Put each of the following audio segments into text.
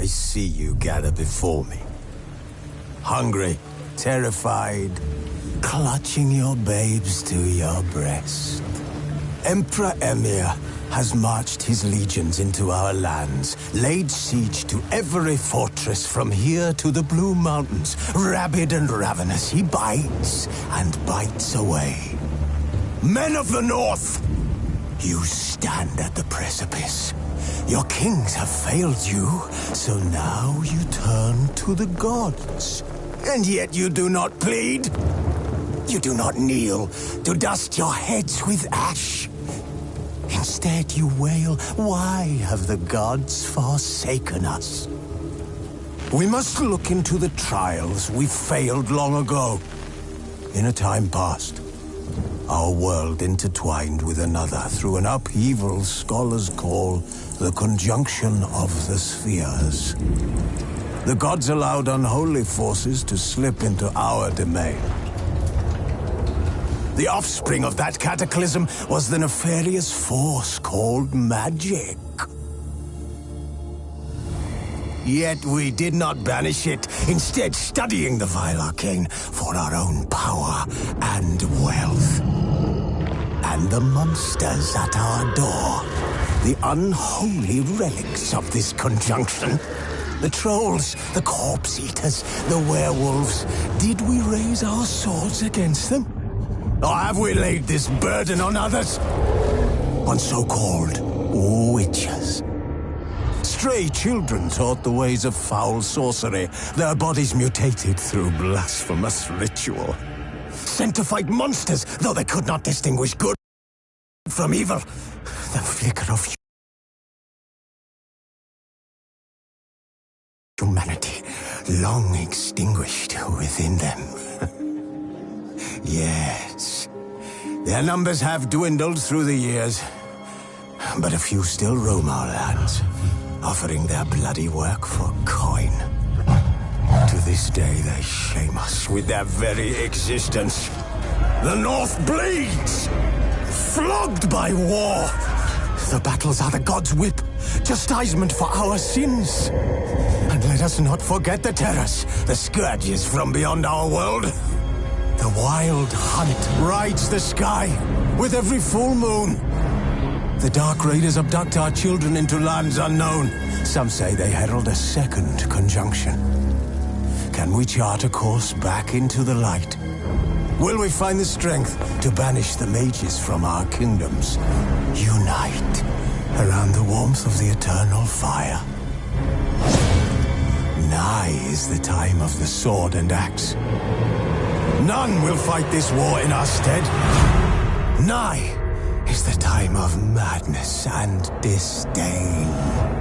I see you gather before me. Hungry, terrified, clutching your babes to your breast. Emperor Emir has marched his legions into our lands, laid siege to every fortress from here to the Blue Mountains. Rabid and ravenous, he bites and bites away. Men of the North, you stand at the precipice. Your kings have failed you, so now you turn to the gods. And yet you do not plead. You do not kneel to dust your heads with ash. Instead you wail, why have the gods forsaken us? We must look into the trials we failed long ago. In a time past, our world intertwined with another through an upheaval scholars call the conjunction of the spheres. The gods allowed unholy forces to slip into our domain. The offspring of that cataclysm was the nefarious force called magic. Yet we did not banish it, instead studying the vile arcane for our own power and wealth. And the monsters at our door, the unholy relics of this conjunction. The trolls, the corpse-eaters, the werewolves. Did we raise our swords against them? Or have we laid this burden on others? On so-called witches. Stray children taught the ways of foul sorcery, their bodies mutated through blasphemous ritual. Sent to fight monsters, though they could not distinguish good from evil. The flicker of humanity long extinguished within them. Yes, their numbers have dwindled through the years, but a few still roam our lands, offering their bloody work for coin. To this day they shame us with their very existence. The North bleeds, flogged by war. The battles are the gods' whip, chastisement for our sins. And let us not forget the terrors, the scourges from beyond our world. The wild hunt rides the sky with every full moon. The Dark Raiders abduct our children into lands unknown. Some say they herald a second conjunction. Can we chart a course back into the light? Will we find the strength to banish the mages from our kingdoms? Unite around the warmth of the eternal fire. Nigh is the time of the sword and axe. None will fight this war in our stead. Nigh is the time of madness and disdain.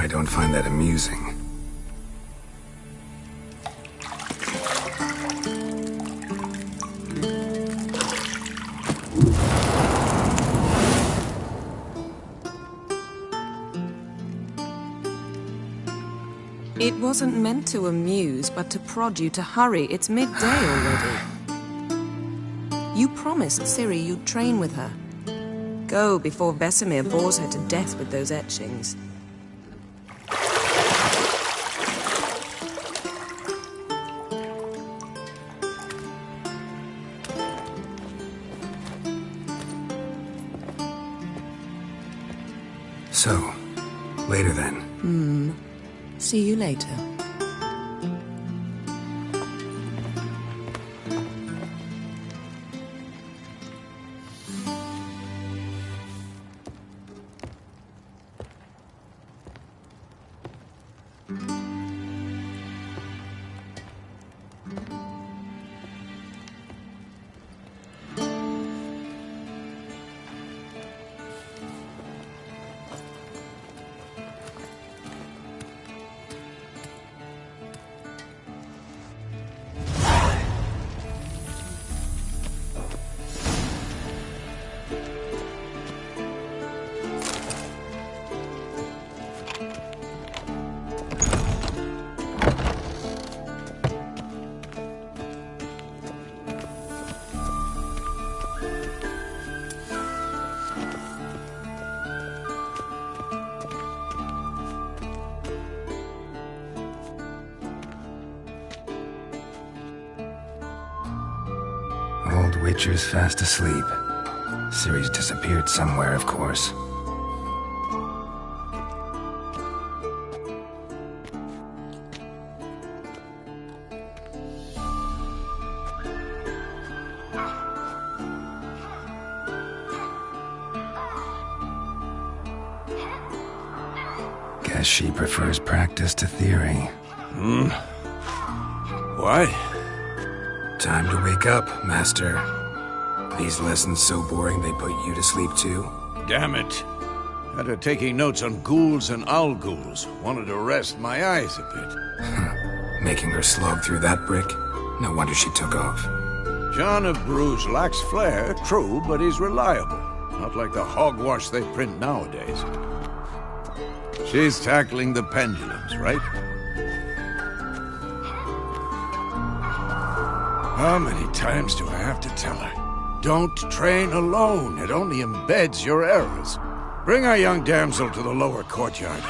I don't find that amusing. It wasn't meant to amuse, but to prod you to hurry. It's midday already. You promised Ciri you'd train with her. Go before Vesemir bores her to death with those etchings. So, later then. See you later. Old Witcher's fast asleep. Ciri's disappeared somewhere, of course. Guess she prefers practice to theory. Why? Time to wake up, Master. These lessons so boring they put you to sleep too? Damn it. After taking notes on ghouls and owl ghouls, wanted to rest my eyes a bit. Making her slog through that brick? No wonder she took off. John of Bruges lacks flair, true, but he's reliable. Not like the hogwash they print nowadays. She's tackling the pendulums, right? How many times do I have to tell her? Don't train alone. It only embeds your errors. Bring our young damsel to the lower courtyard.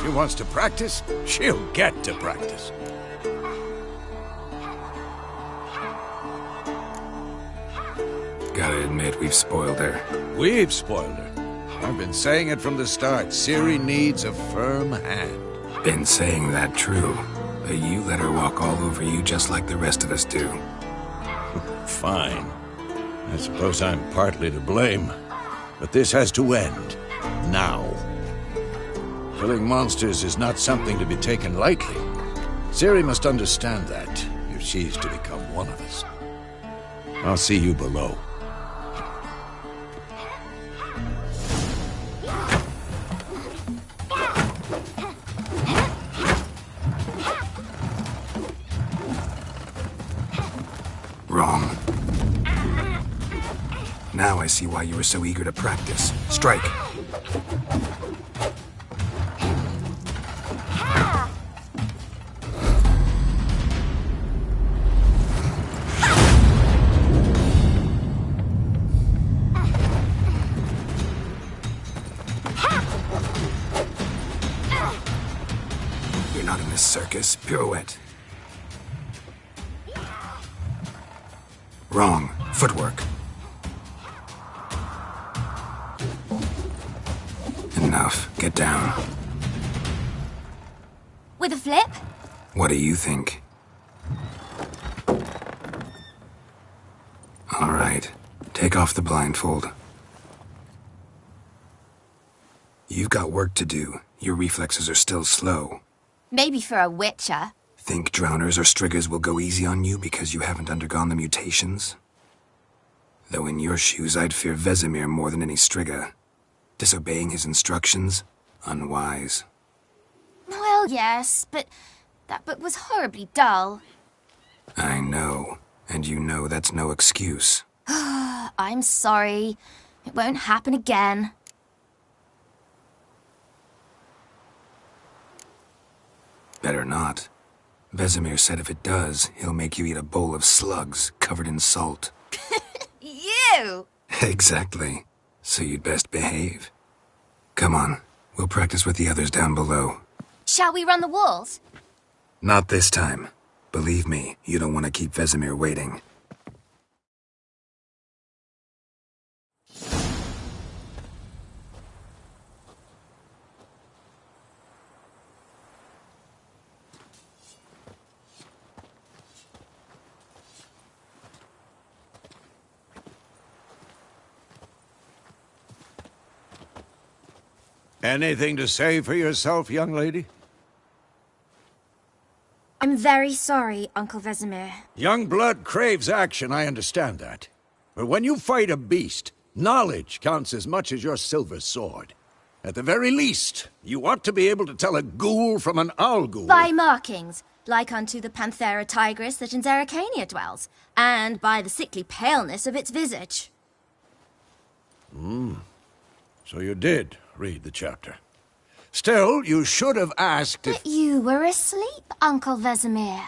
She wants to practice, she'll get to practice. Gotta admit, we've spoiled her. We've spoiled her. I've been saying it from the start. Ciri needs a firm hand. Been saying that true. But you let her walk all over you just like the rest of us do. Fine. I suppose I'm partly to blame. But this has to end. Now. Killing monsters is not something to be taken lightly. Ciri must understand that, if she's to become one of us. I'll see you below. Wrong. Now I see why you were so eager to practice. Strike. You're not in this circus. Pirouette. Wrong. Footwork. Enough. Get down. With a flip? What do you think? All right. Take off the blindfold. You've got work to do. Your reflexes are still slow. Maybe for a witcher. Think drowners or striggers will go easy on you because you haven't undergone the mutations? Though in your shoes, I'd fear Vesemir more than any strigger. Disobeying his instructions? Unwise. Well, yes, but that book was horribly dull. I know. And you know that's no excuse. I'm sorry. It won't happen again. Better not. Vesemir said if it does, he'll make you eat a bowl of slugs covered in salt. You! Exactly. So you'd best behave. Come on, we'll practice with the others down below. Shall we run the walls? Not this time. Believe me, you don't want to keep Vesemir waiting. Anything to say for yourself, young lady? I'm very sorry, Uncle Vesemir. Young blood craves action, I understand that. But when you fight a beast, knowledge counts as much as your silver sword. At the very least, you ought to be able to tell a ghoul from an owl ghoul. By markings, like unto the Panthera tigris that in Zerrikania dwells, and by the sickly paleness of its visage. So you did read the chapter. Still, you should have asked if... But you were asleep, Uncle Vesemir.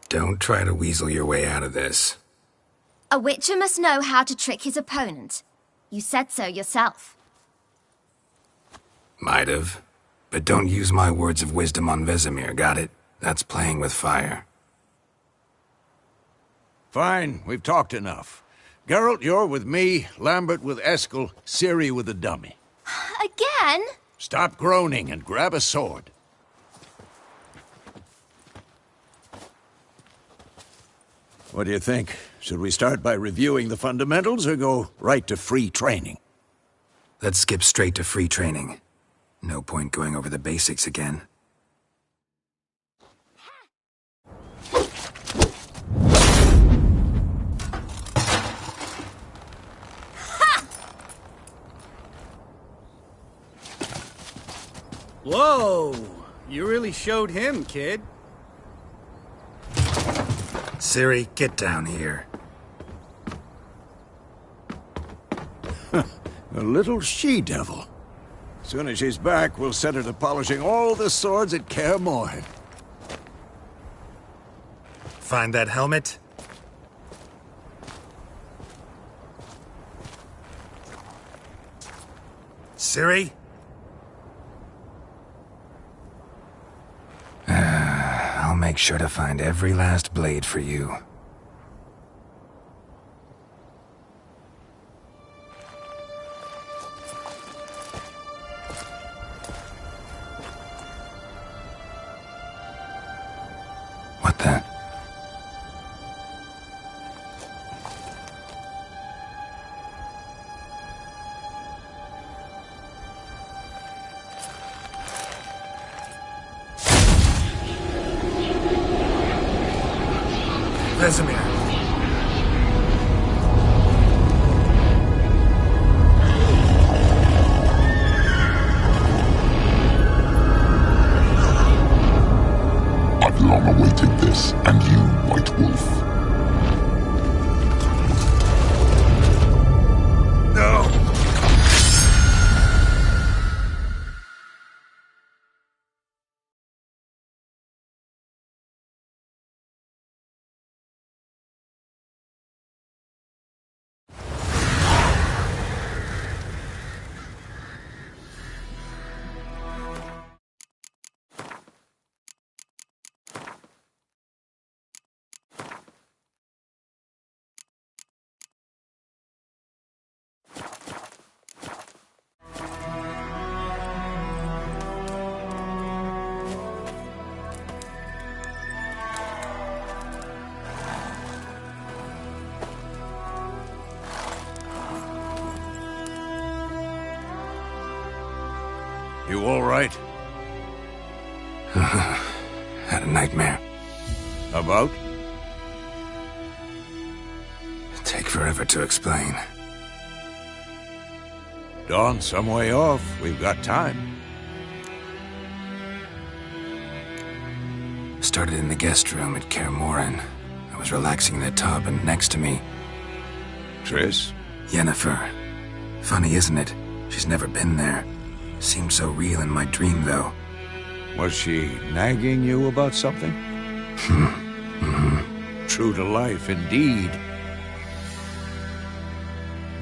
Don't try to weasel your way out of this. A witcher must know how to trick his opponent. You said so yourself. Might have. But don't use my words of wisdom on Vesemir, got it? That's playing with fire. Fine, we've talked enough. Geralt, you're with me, Lambert with Eskel, Ciri with the dummy. Again? Stop groaning and grab a sword. What do you think? Should we start by reviewing the fundamentals or go right to free training? Let's skip straight to free training. No point going over the basics again. Whoa! You really showed him, kid. Ciri, get down here. A little she-devil. Soon as she's back, we'll set her to polishing all the swords at Kaer Morhen. Find that helmet? Ciri? I'll make sure to find every last blade for you. What the? Vesemir. I've long awaited this, and you, White Wolf. No! You all right? Had a nightmare. About? Take forever to explain. Dawn's some way off. We've got time. Started in the guest room at Kaer Morhen. I was relaxing in the tub, and next to me, Triss? Yennefer. Funny, isn't it? She's never been there. Seemed so real in my dream, though. Was she nagging you about something? True to life, indeed.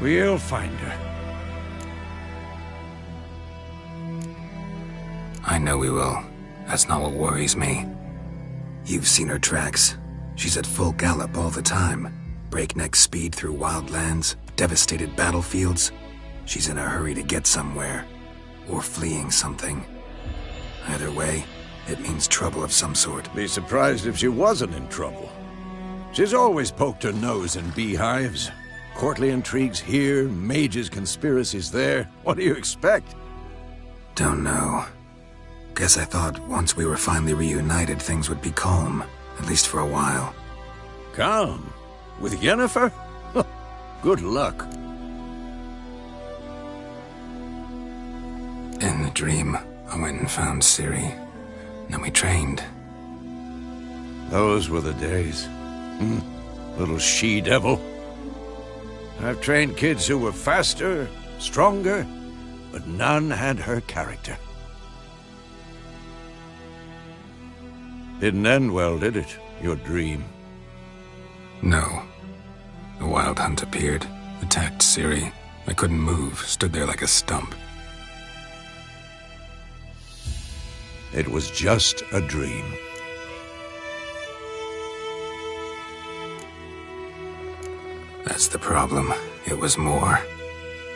We'll find her. I know we will. That's not what worries me. You've seen her tracks. She's at full gallop all the time. Breakneck speed through wild lands, devastated battlefields. She's in a hurry to get somewhere. Or fleeing something. Either way, it means trouble of some sort. Be surprised if she wasn't in trouble. She's always poked her nose in beehives. Courtly intrigues here, mages' conspiracies there. What do you expect? Don't know. Guess I thought once we were finally reunited, things would be calm. At least for a while. Calm? With Yennefer? Good luck. In the dream, I went and found Ciri. Then we trained. Those were the days. Little she-devil. I've trained kids who were faster, stronger, but none had her character. Didn't end well, did it? Your dream? No. The Wild Hunt appeared, attacked Ciri. I couldn't move, stood there like a stump. It was just a dream. That's the problem. It was more.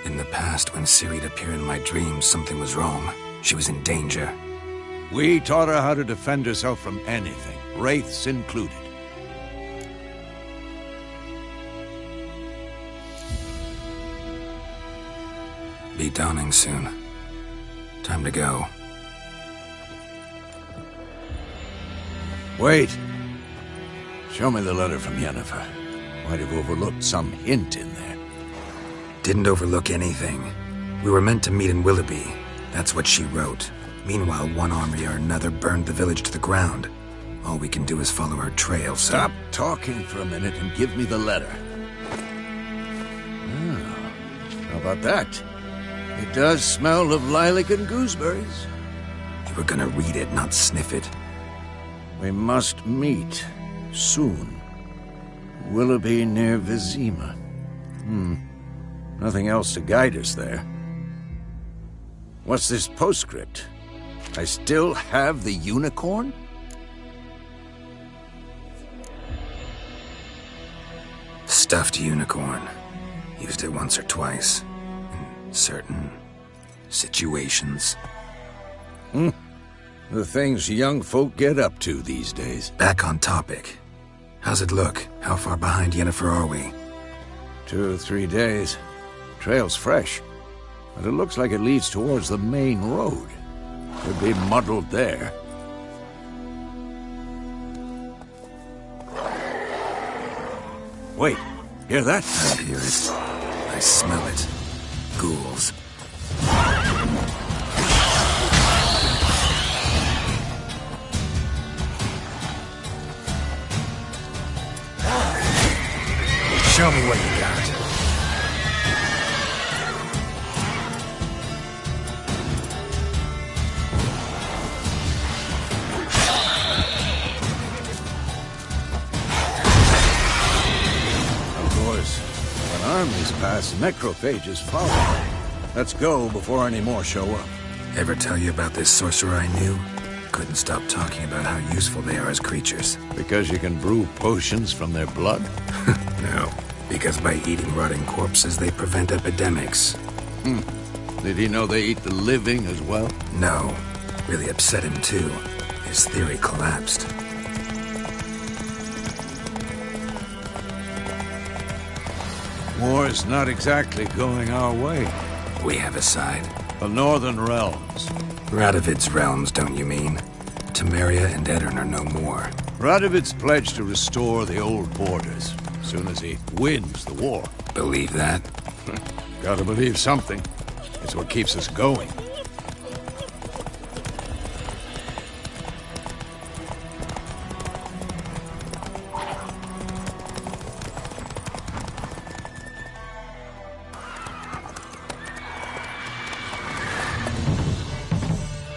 In the past, when Ciri'd appear in my dreams, something was wrong. She was in danger. We taught her how to defend herself from anything, wraiths included. Be dawning soon. Time to go. Wait. Show me the letter from Yennefer. Might have overlooked some hint in there. Didn't overlook anything. We were meant to meet in Willoughby. That's what she wrote. Meanwhile, one army or another burned the village to the ground. All we can do is follow her trail, so... Stop talking for a minute and give me the letter. Oh, how about that? It does smell of lilac and gooseberries. You were gonna read it, not sniff it. We must meet. Soon. Willoughby near Vizima. Nothing else to guide us there. What's this postscript? I still have the unicorn? Stuffed unicorn. Used it once or twice. In certain situations. The things young folk get up to these days. Back on topic. How's it look? How far behind Yennefer are we? 2 or 3 days. Trail's fresh, but it looks like it leads towards the main road. Could be muddled there. Wait, hear that? I hear it. I smell it. Ghouls. Show me what you got. Of course, when armies pass, necrophages follow. Let's go before any more show up. Ever tell you about this sorcerer I knew? Couldn't stop talking about how useful they are as creatures. Because you can brew potions from their blood? No, because by eating rotting corpses, they prevent epidemics. Did he know they eat the living as well? No, really upset him too. His theory collapsed. War's not exactly going our way. We have a side. The Northern Realms. Radovid's realms, don't you mean? Temeria and Edirn are no more. Radovid's pledged to restore the old borders, as soon as he wins the war. Believe that? Gotta believe something. It's what keeps us going.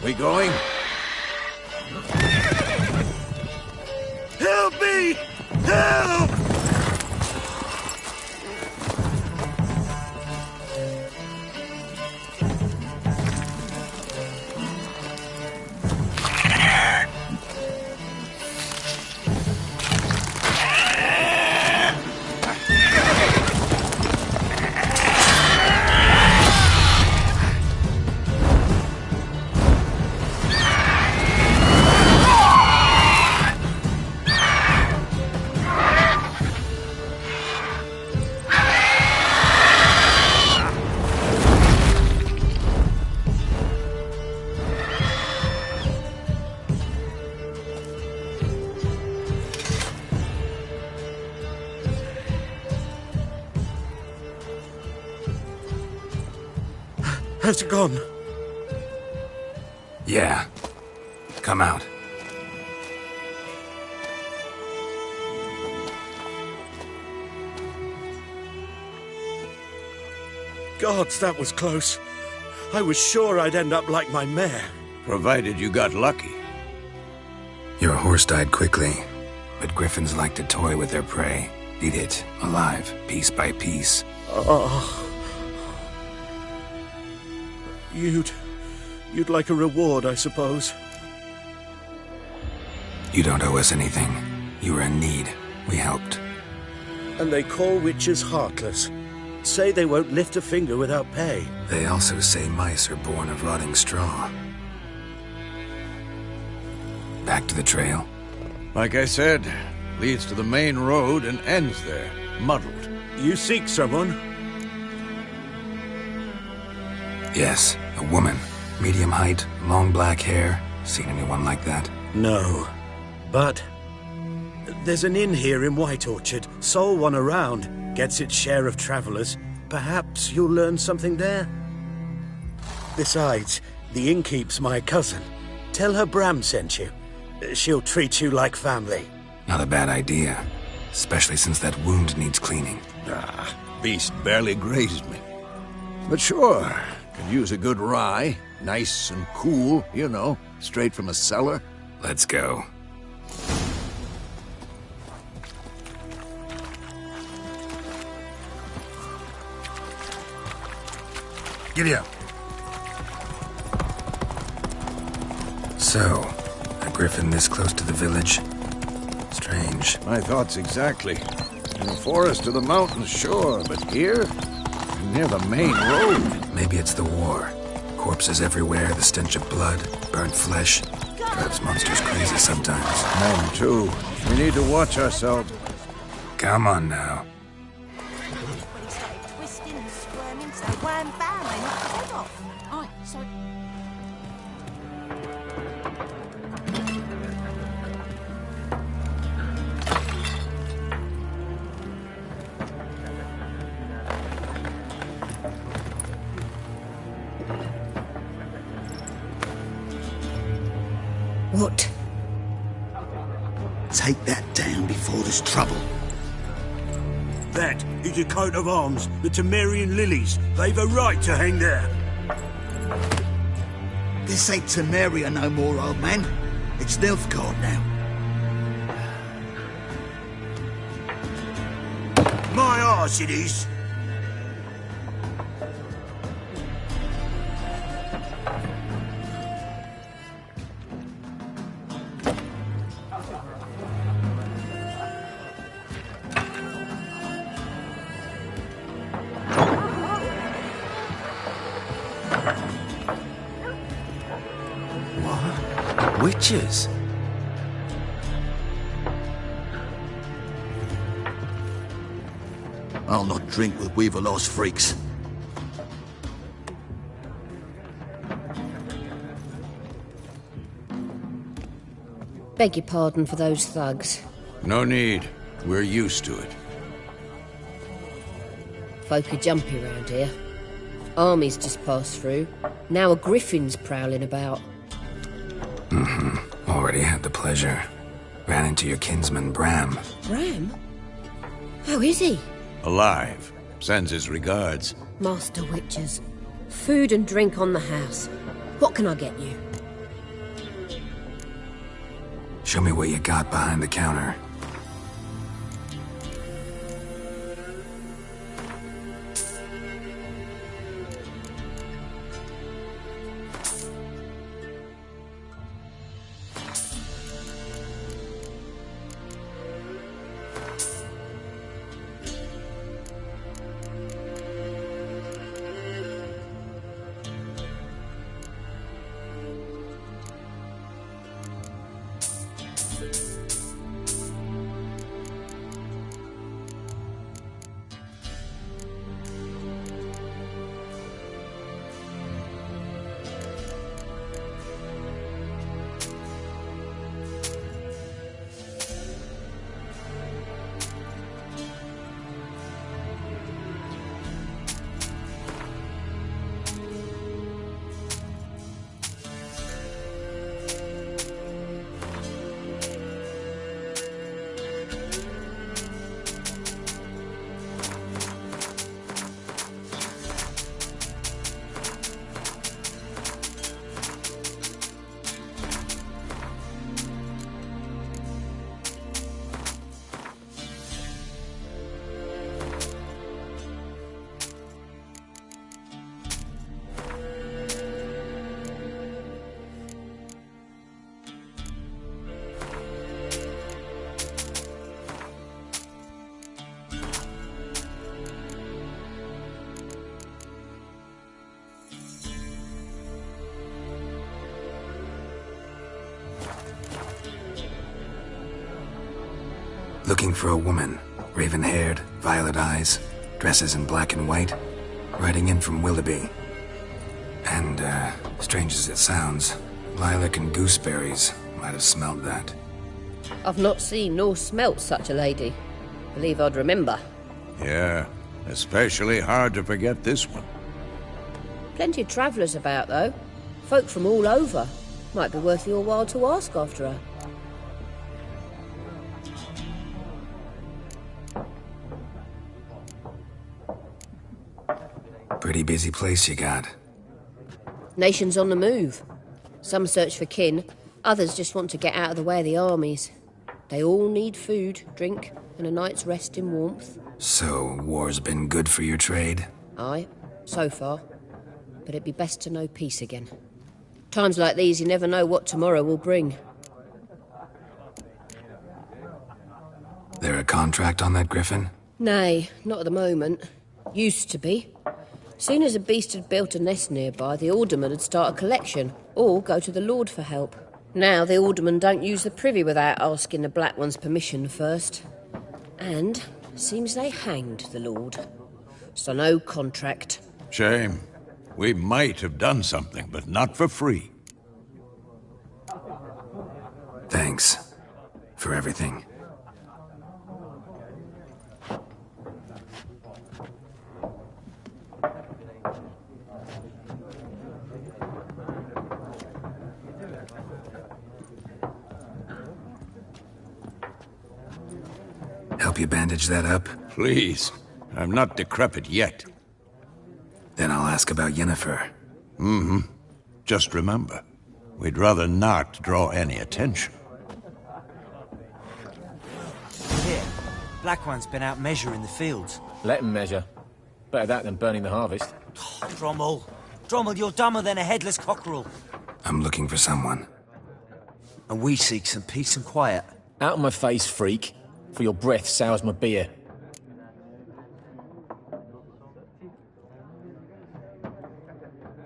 We going? Help me! Help! Has it gone? Yeah. Come out. Gods, that was close. I was sure I'd end up like my mare. Provided you got lucky. Your horse died quickly, but griffins like to toy with their prey. Eat it, alive, piece by piece. You'd like a reward, I suppose. You don't owe us anything. You were in need. We helped. And they call witches heartless. Say they won't lift a finger without pay. They also say mice are born of rotting straw. Back to the trail. Like I said, leads to the main road and ends there, muddled. You seek someone? Yes, a woman. Medium height, long black hair. Seen anyone like that? No. But there's an inn here in White Orchard. Sole one around. Gets its share of travelers. Perhaps you'll learn something there? Besides, the innkeep's my cousin. Tell her Bram sent you. She'll treat you like family. Not a bad idea. Especially since that wound needs cleaning. Beast barely grazed me. But sure, could use a good rye. Nice and cool, you know, straight from a cellar. Let's go. Giddy up. So, a griffin this close to the village? Strange. My thoughts exactly. In the forest or the mountains, sure, but here? Near the main road. Maybe it's the war. Corpses everywhere, the stench of blood, burnt flesh. Drives monsters crazy sometimes. Men, too. We need to watch ourselves. Come on now. What? Take that down before there's trouble. That is a coat of arms, the Temerian lilies. They've a right to hang there. This ain't Temeria no more, old man. It's Nilfgaard now. My arse it is. Witches? I'll not drink with Weaverlost freaks. Beg your pardon for those thugs. No need. We're used to it. Folk are jumpy round here. Armies just passed through. Now a griffin's prowling about. Already had the pleasure. Ran into your kinsman, Bram. Bram? How is he? Alive. Sends his regards. Master Witchers. Food and drink on the house. What can I get you? Show me what you got behind the counter. Looking for a woman. Raven-haired, violet eyes, dresses in black and white. Riding in from Willoughby. And, strange as it sounds, lilac and gooseberries might have smelled that. I've not seen nor smelt such a lady. Believe I'd remember. Yeah, especially hard to forget this one. Plenty of travellers about, though. Folk from all over. Might be worth your while to ask after her. Pretty busy place you got. Nations on the move. Some search for kin, others just want to get out of the way of the armies. They all need food, drink, and a night's rest in warmth. So, war's been good for your trade? Aye, so far. But it'd be best to know peace again. Times like these, you never know what tomorrow will bring. There a contract on that griffin? Nay, not at the moment. Used to be. Soon as a beast had built a nest nearby, the alderman would start a collection, or go to the Lord for help. Now the aldermen don't use the privy without asking the Black One's permission first. And seems they hanged the Lord. So no contract. Shame. We might have done something, but not for free. Thanks. For everything. Help you bandage that up? Please. I'm not decrepit yet. Then I'll ask about Yennefer. Just remember, we'd rather not draw any attention. Here, Black One's been out measuring the fields. Let him measure. Better that than burning the harvest. Oh, Drommel, you're dumber than a headless cockerel. I'm looking for someone. And we seek some peace and quiet. Out of my face, freak. For your breath sours my beer.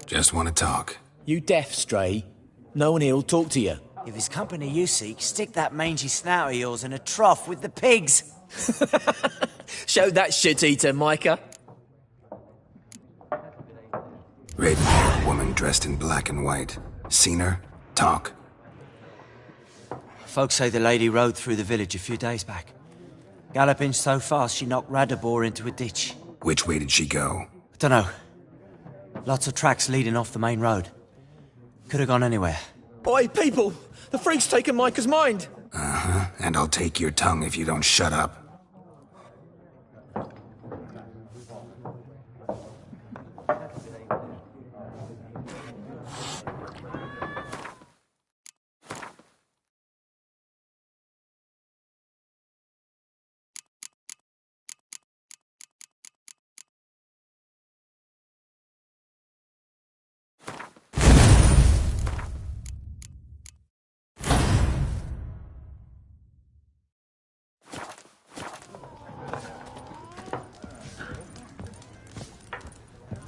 Just want to talk. You deaf, Stray? No one here'll talk to you. If it's company you seek, stick that mangy snout of yours in a trough with the pigs. Show that shit-eater, Micah. Raven-haired woman dressed in black and white. Seen her? Talk. Folks say the lady rode through the village a few days back. Galloping so fast she knocked Radabor into a ditch. Which way did she go? Dunno. Lots of tracks leading off the main road. Could have gone anywhere. Oi, people! The freak's taken Micah's mind! Uh-huh, and I'll take your tongue if you don't shut up.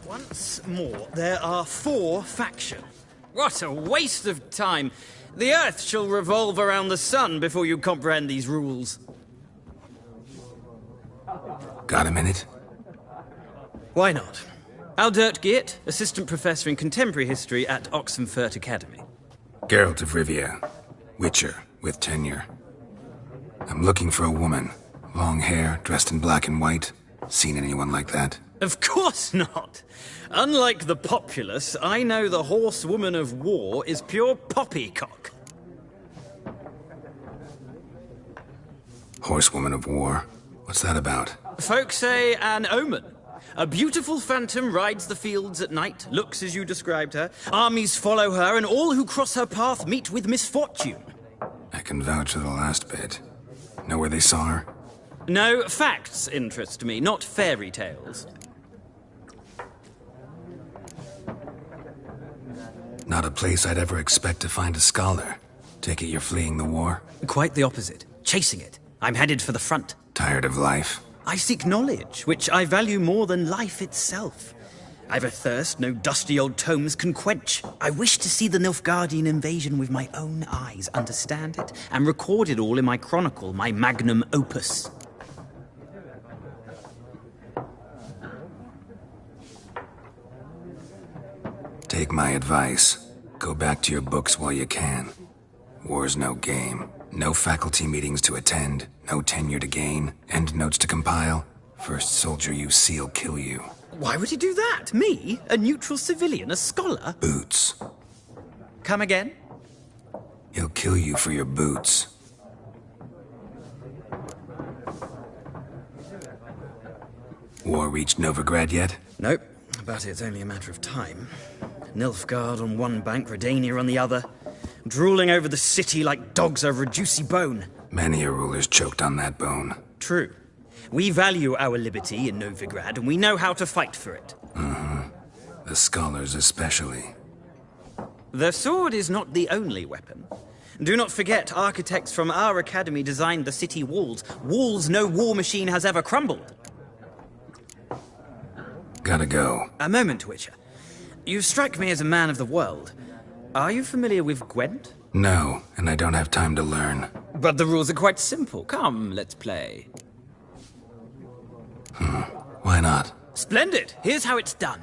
Once more, there are 4 factions. What a waste of time. The Earth shall revolve around the sun before you comprehend these rules. Got a minute? Why not? Aldert Geert, Assistant Professor in Contemporary History at Oxenfurt Academy. Geralt of Rivia. Witcher, with tenure. I'm looking for a woman. Long hair, dressed in black and white. Seen anyone like that? Of course not. Unlike the populace, I know the horsewoman of war is pure poppycock. Horsewoman of war? What's that about? Folk say an omen. A beautiful phantom rides the fields at night, looks as you described her. Armies follow her, and all who cross her path meet with misfortune. I can vouch for the last bit. Know where they saw her? No, facts interest me, not fairy tales. Not a place I'd ever expect to find a scholar. Take it you're fleeing the war? Quite the opposite. Chasing it. I'm headed for the front. Tired of life? I seek knowledge, which I value more than life itself. I've a thirst no dusty old tomes can quench. I wish to see the Nilfgaardian invasion with my own eyes, understand it, and record it all in my chronicle, my magnum opus. Take my advice. Go back to your books while you can. War's no game. No faculty meetings to attend, no tenure to gain, end notes to compile. First soldier you see'll kill you. Why would he do that? Me? A neutral civilian? A scholar? Boots. Come again? He'll kill you for your boots. War reached Novigrad yet? Nope, but it's only a matter of time. Nilfgaard on one bank, Redania on the other. Drooling over the city like dogs over a juicy bone. Many a ruler's choked on that bone. True. We value our liberty in Novigrad, and we know how to fight for it. The scholars especially. The sword is not the only weapon. Do not forget, architects from our academy designed the city walls. Walls no war machine has ever crumbled. Gotta go. A moment, Witcher. You strike me as a man of the world. Are you familiar with Gwent? No, and I don't have time to learn. But the rules are quite simple. Come, let's play. Why not? Splendid. Here's how it's done.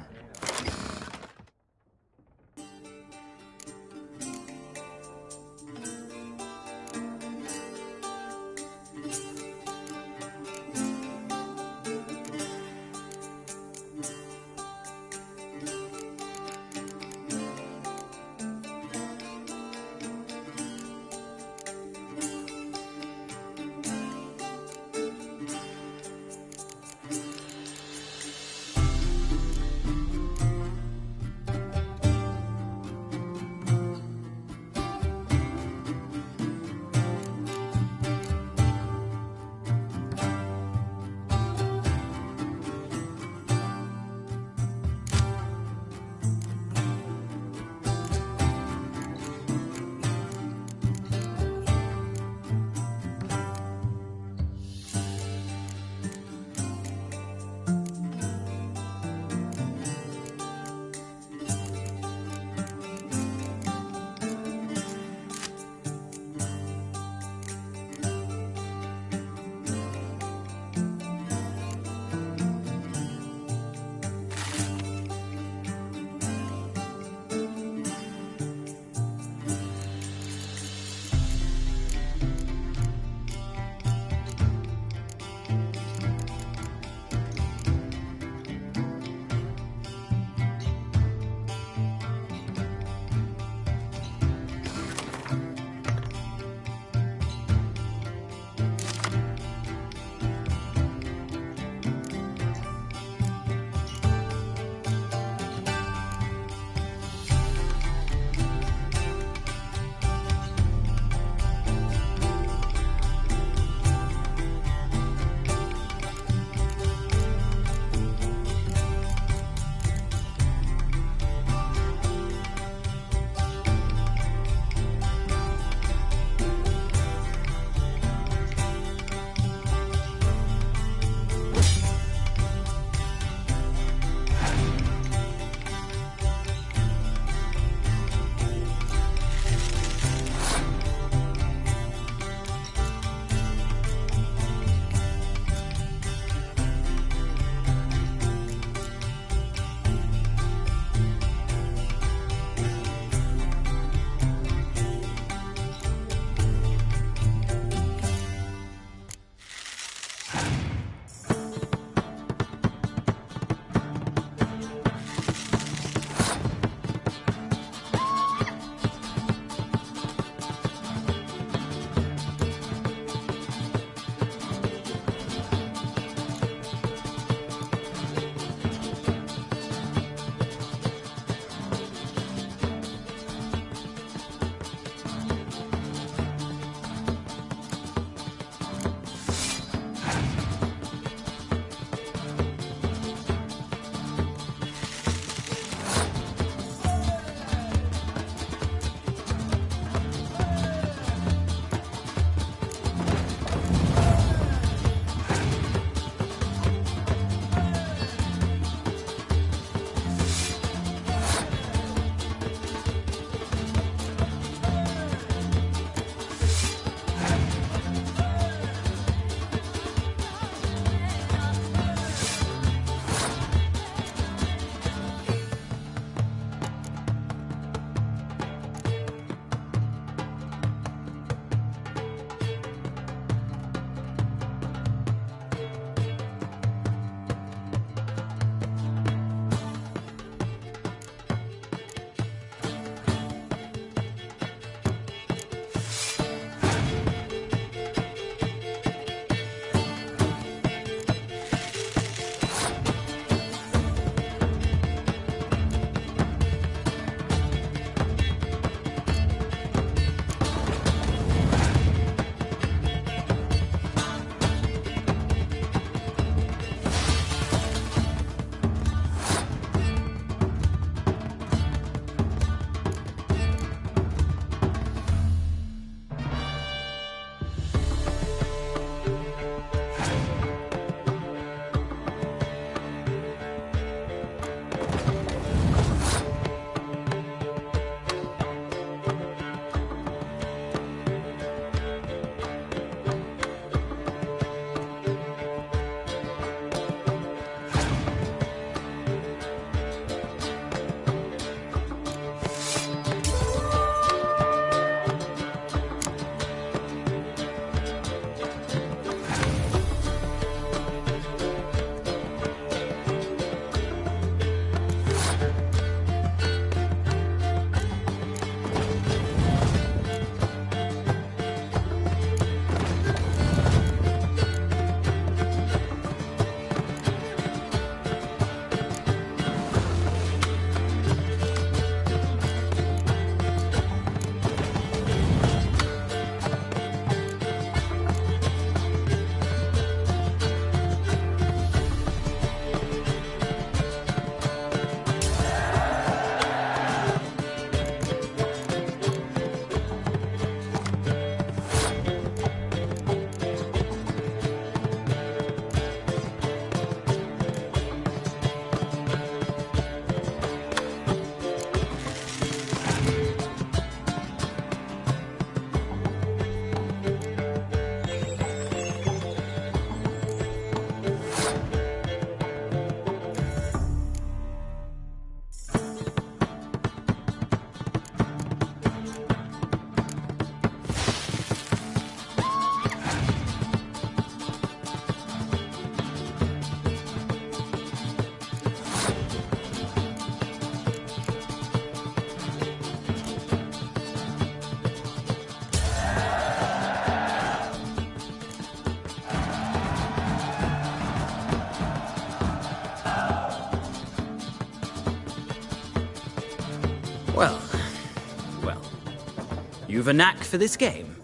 You've a knack for this game.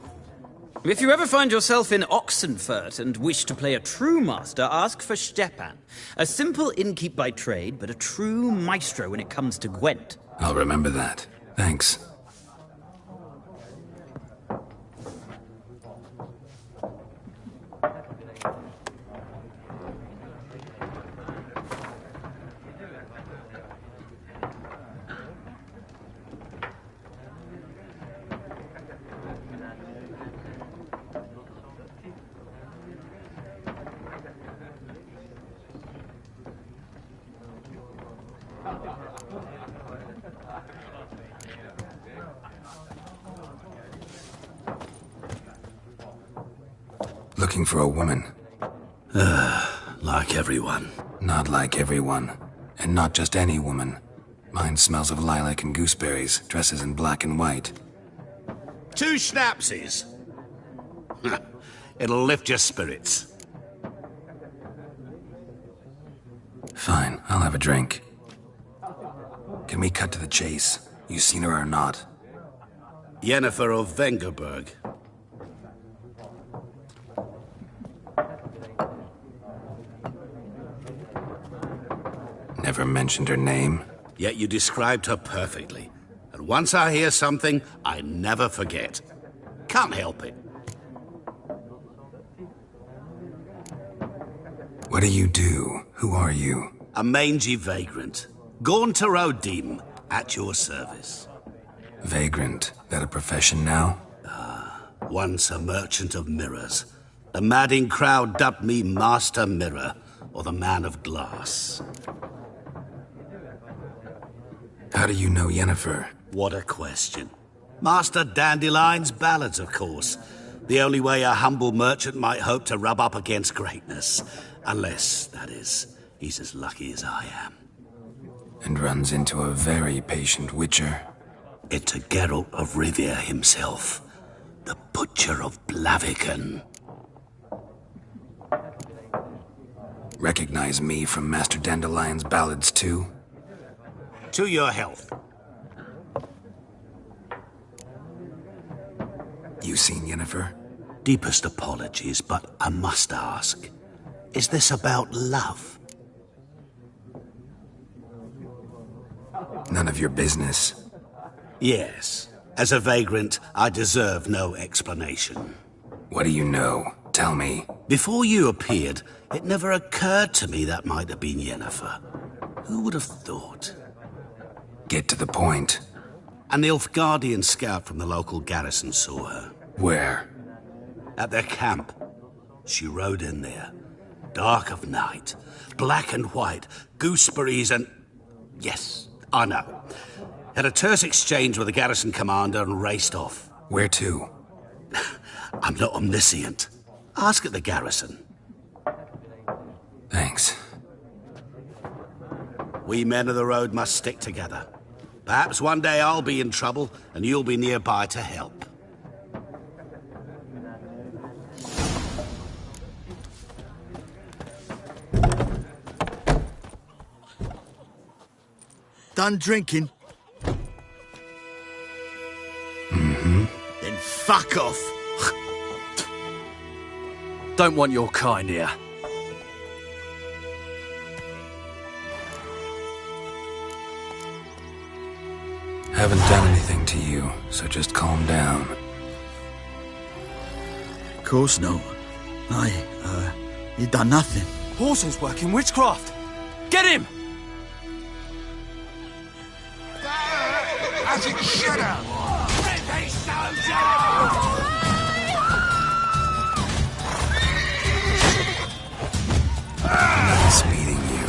If you ever find yourself in Oxenfurt and wish to play a true master, ask for Stepan. A simple innkeep by trade, but a true maestro when it comes to Gwent. I'll remember that. Thanks. Looking for a woman. Like everyone. Not like everyone. And not just any woman. Mine smells of lilac and gooseberries, dresses in black and white. 2 schnapsies. It'll lift your spirits. Fine, I'll have a drink. Can we cut to the chase? You seen her or not? Yennefer of Vengerberg. Never mentioned her name. Yet you described her perfectly. And once I hear something, I never forget. Can't help it. What do you do? Who are you? A mangy vagrant. Gaunter O'Dim, at your service. Vagrant. That a profession now? Once a merchant of mirrors. The madding crowd dubbed me Master Mirror, or the Man of Glass. How do you know Yennefer? What a question. Master Dandelion's ballads, of course. The only way a humble merchant might hope to rub up against greatness. Unless, that is, he's as lucky as I am. And runs into a very patient witcher. It's a Geralt of Rivia himself. The Butcher of Blaviken. Recognize me from Master Dandelion's ballads, too? To your health. You seen Yennefer? Deepest apologies, but I must ask. Is this about love? None of your business. Yes. As a vagrant, I deserve no explanation. What do you know? Tell me. Before you appeared, it never occurred to me that might have been Yennefer. Who would have thought? Get to the point. An Nilfgaardian scout from the local garrison saw her. Where? At their camp. She rode in there. Dark of night. Black and white. Gooseberries and... Yes, I know. Had a terse exchange with the garrison commander and raced off. Where to? I'm not omniscient. Ask at the garrison. Thanks. We men of the road must stick together. Perhaps one day I'll be in trouble and you'll be nearby to help. Done drinking? Mm-hmm. Then fuck off. Don't want your kind here. Haven't done anything to you, so just calm down. Of course not. You done nothing. Horsel's working witchcraft. Get him! As it should have! Ready, Nice meeting you.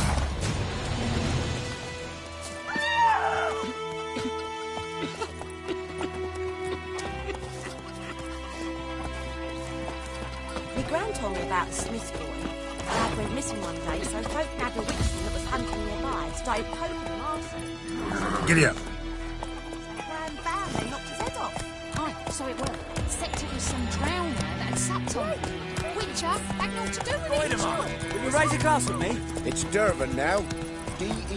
My gran told me about the Smith boy. Dad went missing one day, so folk nabbed a witchman that was hunting nearby and started poking him arson. Giddy up. Ran bam, they knocked his head off. Aye, so it were. Except it was some drowner that had sucked on him. Witcher had naught to do with it. Wait a moment. Will you raise a glass with me? It's Dervan now. D-E-R-V-A-N.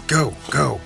Go, go.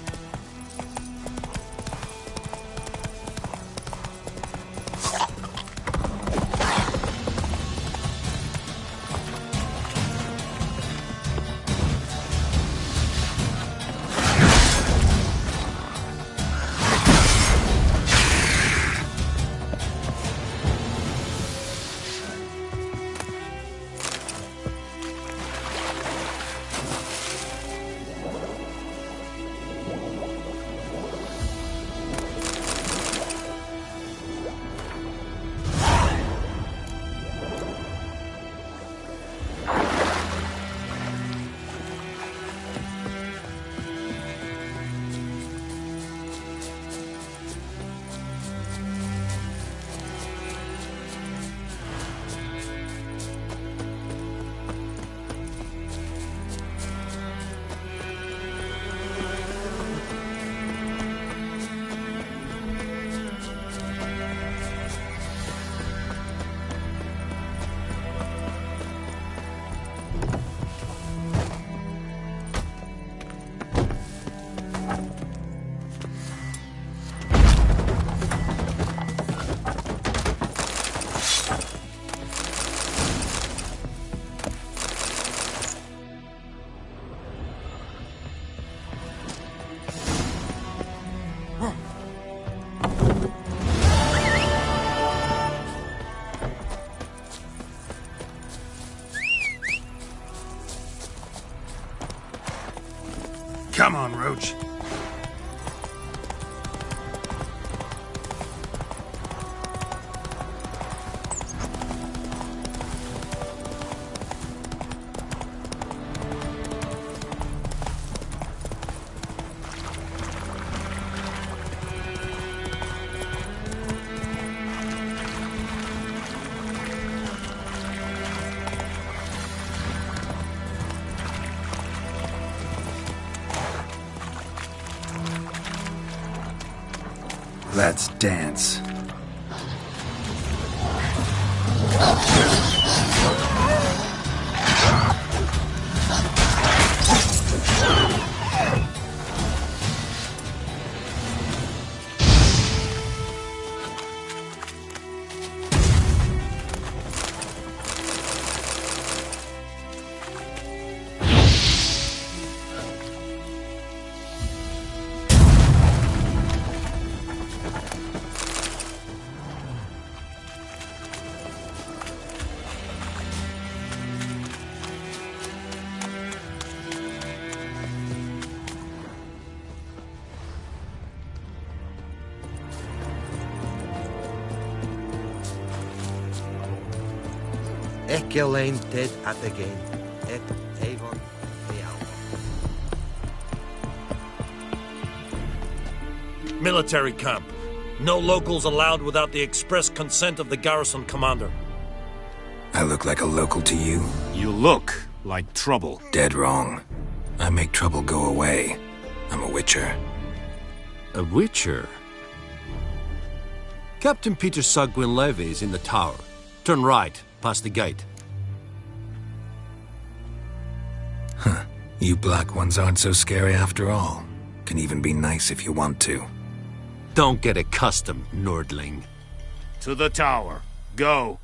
Come on, Roach. Let's dance. Echelane dead at the game. Et Avon Military camp. No locals allowed without the express consent of the garrison commander. I look like a local to you? You look like trouble. Dead wrong. I make trouble go away. I'm a witcher. A witcher? Captain Peter Saar Gwynleve is in the tower. Turn right, past the gate. Huh. You black ones aren't so scary after all. Can even be nice if you want to. Don't get accustomed, Nordling. To the tower. Go.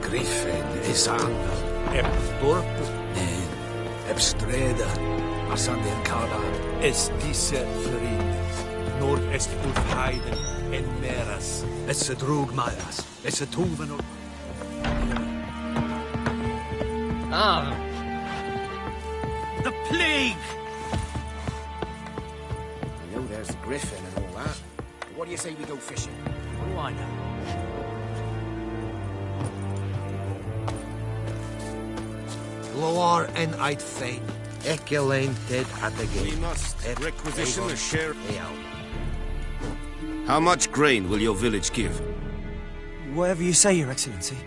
Griffin is Anna. Ebstorp. Ebstreda. Asander Kala. Es diese Frieden. Nord-est Heiden en Meras. Es drog Maras. Es Tuven. Ah. The plague! I know there's the Griffin and all that. But what do you say we go fishing? What do I know? Loar en Eid Fein. Elaine dead at the gate. We must requisition a share. How much grain will your village give? Whatever you say, Your Excellency.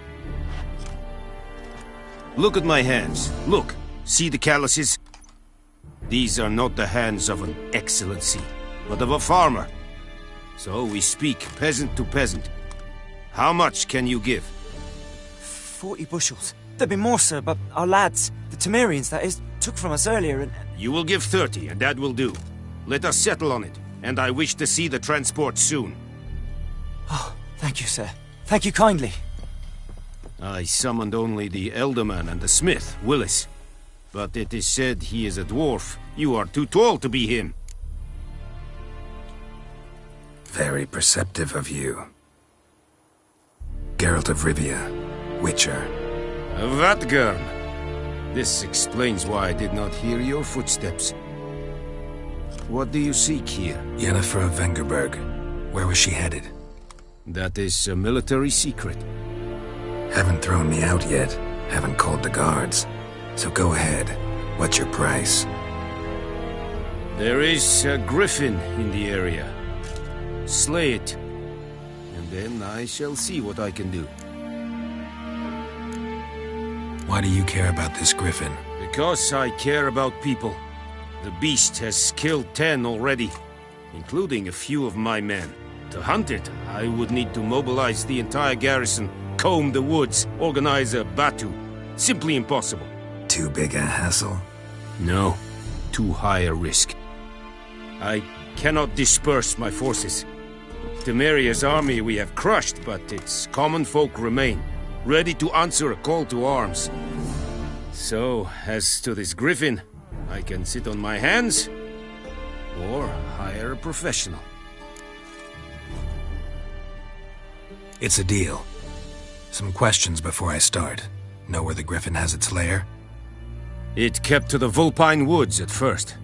Look at my hands. Look. See the calluses? These are not the hands of an excellency, but of a farmer. So we speak peasant to peasant. How much can you give? 40 bushels. There'd be more, sir, but our lads, the Temerians, that is, took from us earlier and... You will give 30, and that will do. Let us settle on it, and I wish to see the transport soon. Oh, thank you, sir. Thank you kindly. I summoned only the Elderman and the smith, Willis. But it is said he is a dwarf. You are too tall to be him. Very perceptive of you. Geralt of Rivia, Witcher. Vatgern! This explains why I did not hear your footsteps. What do you seek here? Yennefer of Vengerberg. Where was she headed? That is a military secret. Haven't thrown me out yet. Haven't called the guards. So go ahead. What's your price? There is a griffin in the area. Slay it. And then I shall see what I can do. Why do you care about this griffin? Because I care about people. The beast has killed 10 already, including a few of my men. To hunt it, I would need to mobilize the entire garrison, comb the woods, organize a batu. Simply impossible. Too big a hassle? No. Too high a risk. I cannot disperse my forces. Temeria's army we have crushed, but its common folk remain, ready to answer a call to arms. So, as to this griffin, I can sit on my hands, or hire a professional. It's a deal. Some questions before I start. Know where the griffin has its lair? It kept to the Vulpine Woods at first.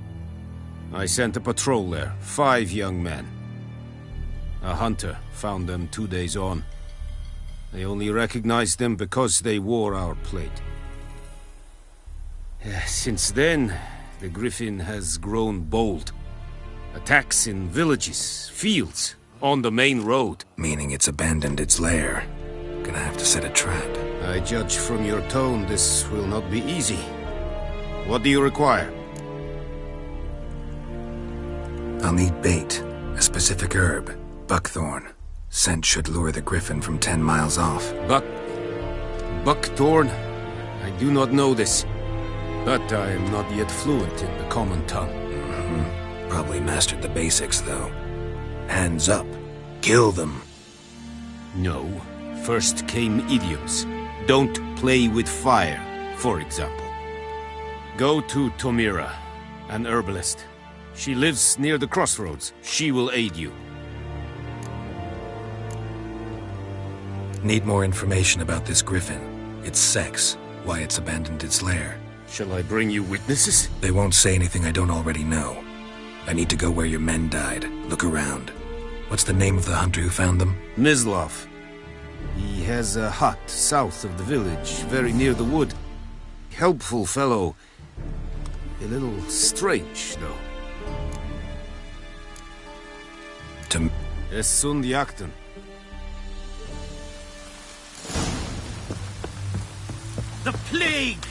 I sent a patrol there, 5 young men. A hunter found them 2 days on. They only recognized them because they wore our plate. Since then, the griffin has grown bold. Attacks in villages, fields, on the main road. Meaning it's abandoned its lair. Gonna have to set a trap. I judge from your tone this will not be easy. What do you require? I'll need bait. A specific herb. Buckthorn. Scent should lure the griffin from 10 miles off. Buckthorn? I do not know this. But I am not yet fluent in the common tongue. Probably mastered the basics, though. Hands up. Kill them. No. First came idioms. Don't play with fire, for example. Go to Tomira, an herbalist. She lives near the crossroads. She will aid you. Need more information about this griffin. Its sex, why it's abandoned its lair. Shall I bring you witnesses? They won't say anything I don't already know. I need to go where your men died. Look around. What's the name of the hunter who found them? Mislav. He has a hut south of the village, very near the wood. Helpful fellow. A little strange, though. Essundiakton. The plague!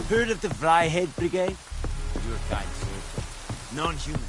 Heard of the Vryhead Brigade? Your kind, sir. Non-humans.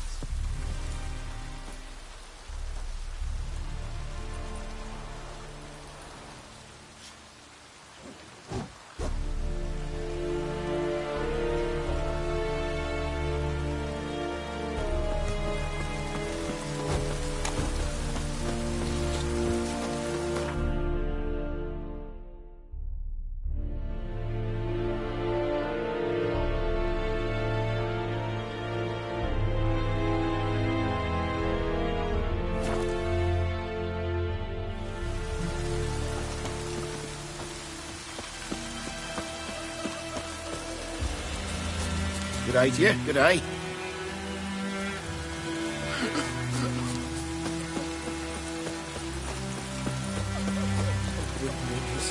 Good day to you, good day.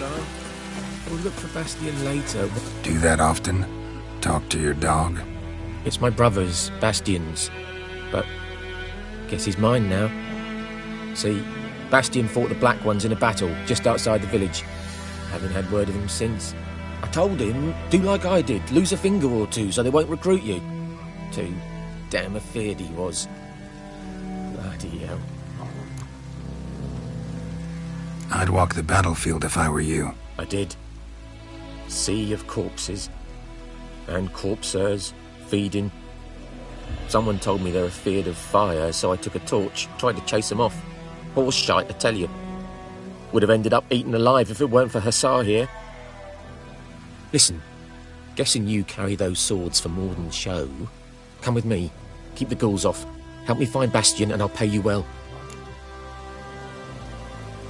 Hassan. We'll look for Bastion later. Do that often? Talk to your dog? It's my brother's, Bastion's. But guess he's mine now. See, Bastion fought the Black Ones in a battle just outside the village. Haven't had word of him since. I told him, do like I did, lose a finger or two so they won't recruit you. Too damn afeard he was. Bloody hell. I'd walk the battlefield if I were you. I did. Sea of corpses. And corpsers, feeding. Someone told me they're afeard of fire, so I took a torch, tried to chase them off. Horse shite, I tell you. Would have ended up eaten alive if it weren't for Hussar here. Listen, guessing you carry those swords for more than show. Come with me, keep the ghouls off. Help me find Bastion and I'll pay you well.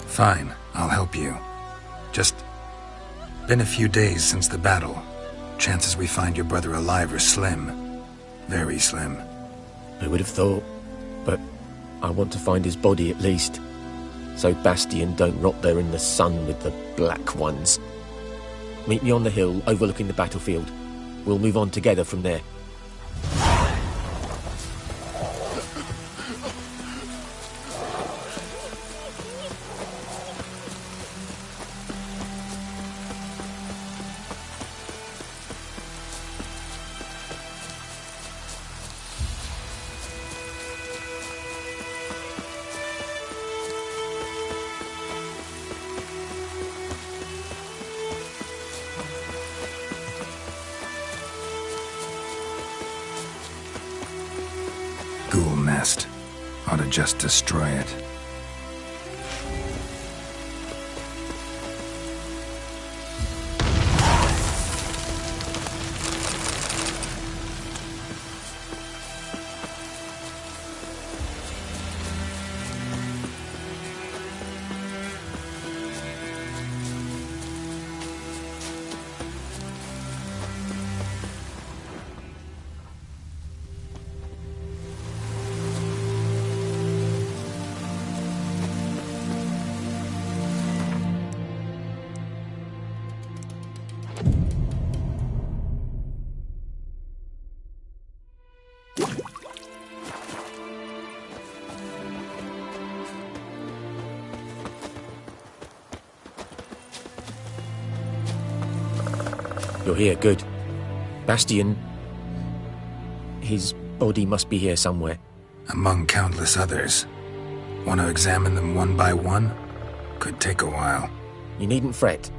Fine, I'll help you. Just been a few days since the battle. Chances we find your brother alive are slim. Very slim. I would have thought, but I want to find his body at least. So Bastion don't rot there in the sun with the Black Ones. Meet me on the hill overlooking the battlefield. We'll move on together from there. Ghoul nest. Ought to just destroy it. You're here, good. Bastion... his body must be here somewhere. Among countless others. Want to examine them one by one? Could take a while. You needn't fret.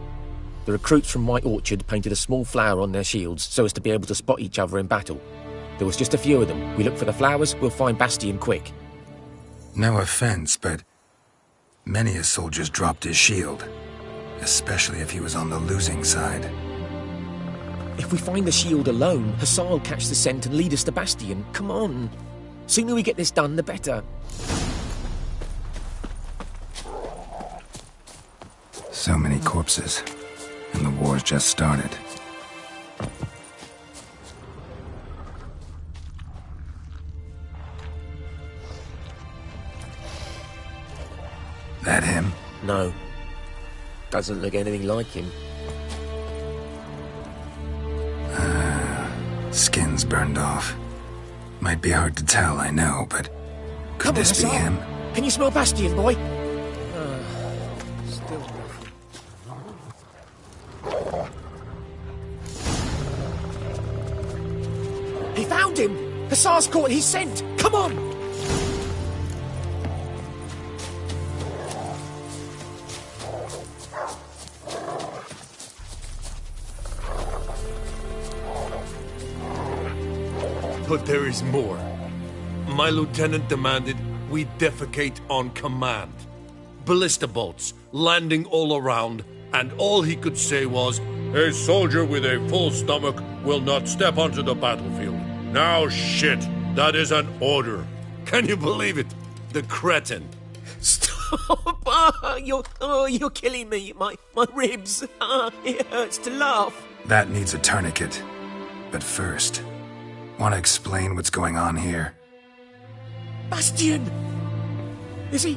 The recruits from White Orchard painted a small flower on their shields so as to be able to spot each other in battle. There was just a few of them. We look for the flowers, we'll find Bastion quick. No offense, but many a soldier's dropped his shield. Especially if he was on the losing side. If we find the shield alone, Hussar will catch the scent and lead us to Bastion. Come on. Sooner we get this done, the better. So many corpses. And the war's just started. That him? No. Doesn't look anything like him. Skin's burned off. Might be hard to tell, I know, but could this be him? Can you smell Bastion, boy? Still nothing. He found him! Hussar's caught his scent! Come on! But there is more. My lieutenant demanded we defecate on command. Ballista bolts, landing all around, and all he could say was, "A soldier with a full stomach will not step onto the battlefield." Now shit, that is an order. Can you believe it? The cretin. Stop! You're killing me. My ribs. It hurts to laugh. That needs a tourniquet. But first, want to explain what's going on here? Bastion! Is he...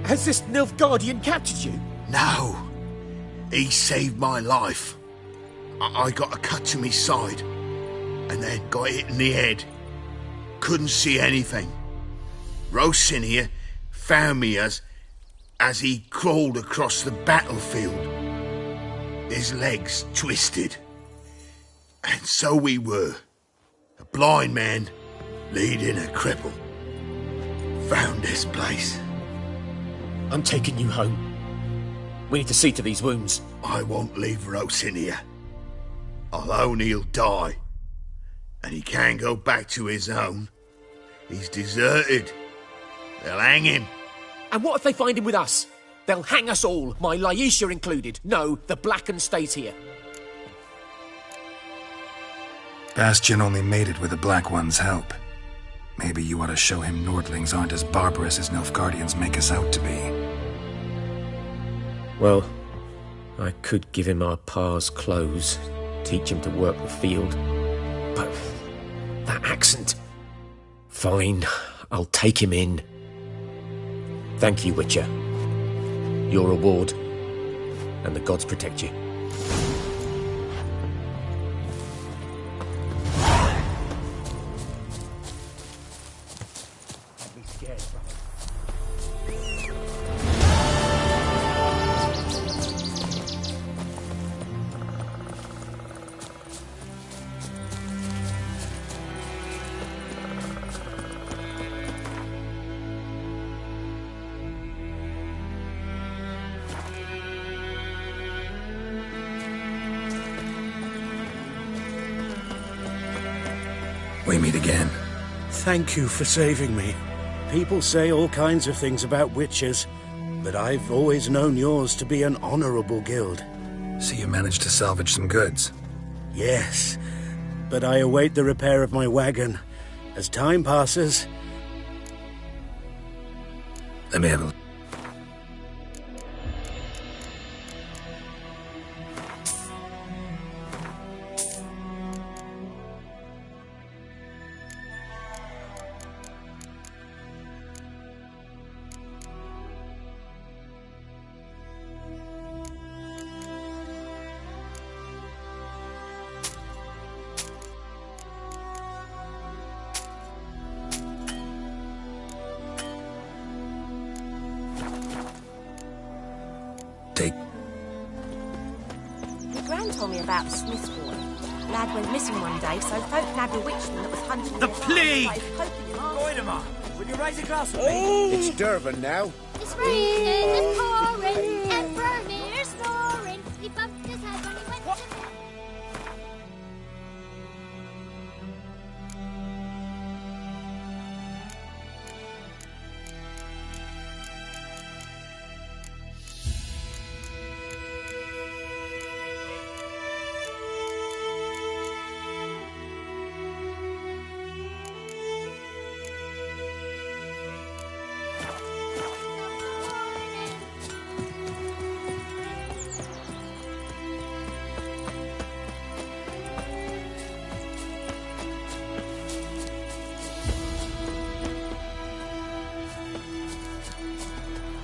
Has this Nilfgaardian captured you? No. He saved my life. I got a cut to me side, and then got hit in the head. Couldn't see anything. Rosinia found me as he crawled across the battlefield. His legs twisted. And so we were. A blind man leading a cripple. Found this place. I'm taking you home. We need to see to these wounds. I won't leave Rosinia. Alone he'll die. And he can't go back to his own. He's deserted. They'll hang him. And what if they find him with us? They'll hang us all, my Laisha included. No, the Blacken stays here. Bastion only made it with the Black One's help. Maybe you ought to show him Nordlings aren't as barbarous as Nilfgaardians make us out to be. Well, I could give him our pa's clothes, teach him to work the field. But that accent... Fine, I'll take him in. Thank you, Witcher. Your reward, and the gods protect you. We meet again. Thank you for saving me. People say all kinds of things about witches, but I've always known yours to be an honorable guild. So you managed to salvage some goods? Yes, but I await the repair of my wagon. As time passes... Let me have a... Gran told me about the Smith boy. Lad went missing one day, so folk nabbed a witchman that was hunting the plague! Goidemar! Will you raise a glass with me? It's Durban now. It's raining and pouring, and Vermeer's snoring. He bumped his head when he went to...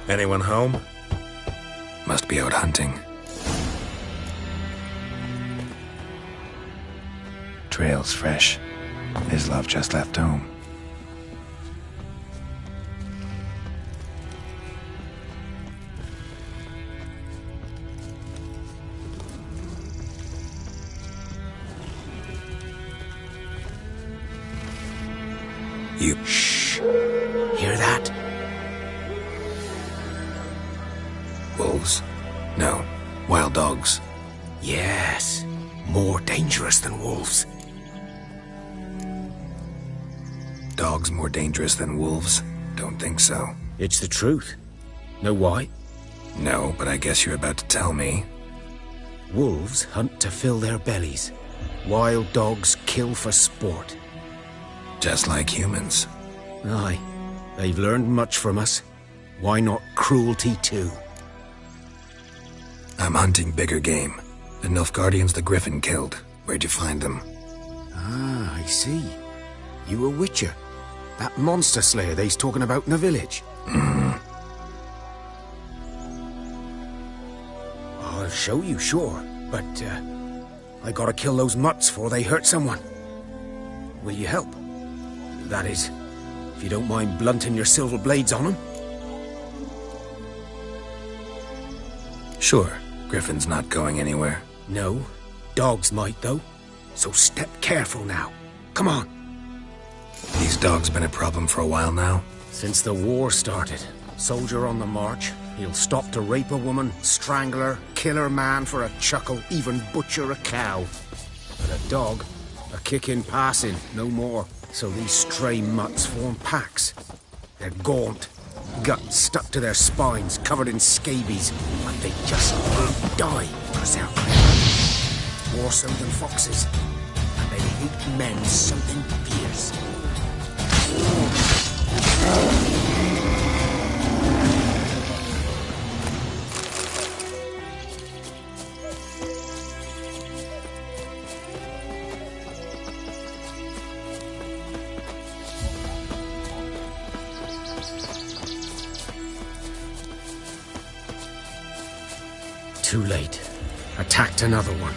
Anyone home? Must be out hunting. Trail's fresh. His love just left home. You... Shh. Hear that? Wolves? No. Wild dogs. Yes. More dangerous than wolves. Dogs more dangerous than wolves? Don't think so. It's the truth. Know why? No, but I guess you're about to tell me. Wolves hunt to fill their bellies. Wild dogs kill for sport. Just like humans. Aye. They've learned much from us. Why not cruelty too? I'm hunting bigger game. The Nilfgaardians the Griffin killed. Where'd you find them? Ah, I see. You a witcher. That monster slayer they's talking about in the village. Mm. I'll show you, sure. But, I gotta kill those mutts before they hurt someone. Will you help? That is, if you don't mind blunting your silver blades on them. Sure. Griffin's not going anywhere. No. Dogs might, though. So step careful now. Come on. These dogs been a problem for a while now? Since the war started. Soldier on the march. He'll stop to rape a woman, strangle her, kill her man for a chuckle, even butcher a cow. But a dog, a kick in passing, no more. So these stray mutts form packs. They're gaunt, guts stuck to their spines, covered in scabies, but they just won't die, because they're clever. More so than foxes. And they hate men something fierce. Too late. Attacked another one.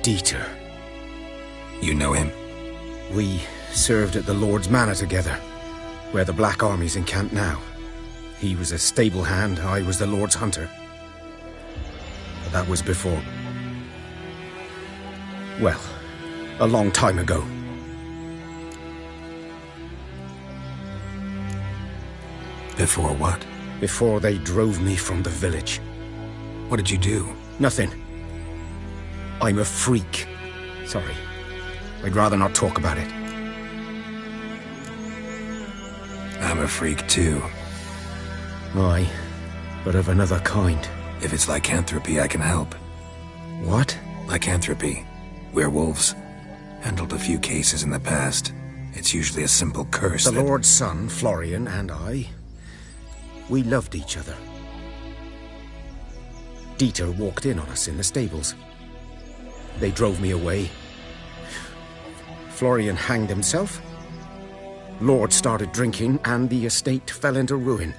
Dieter. You know him? We served at the Lord's Manor together, where the Black Army's encamped now. He was a stable hand, I was the Lord's hunter. But that was before... well, a long time ago. Before what? Before they drove me from the village. What did you do? Nothing. I'm a freak. Sorry. I'd rather not talk about it. I'm a freak too. Aye, but of another kind. If it's lycanthropy, I can help. What? Lycanthropy. Werewolves. Handled a few cases in the past. It's usually a simple curse. The Lord's son, Florian, and I, we loved each other. Dieter walked in on us in the stables. They drove me away. Florian hanged himself. Lord started drinking, and the estate fell into ruin.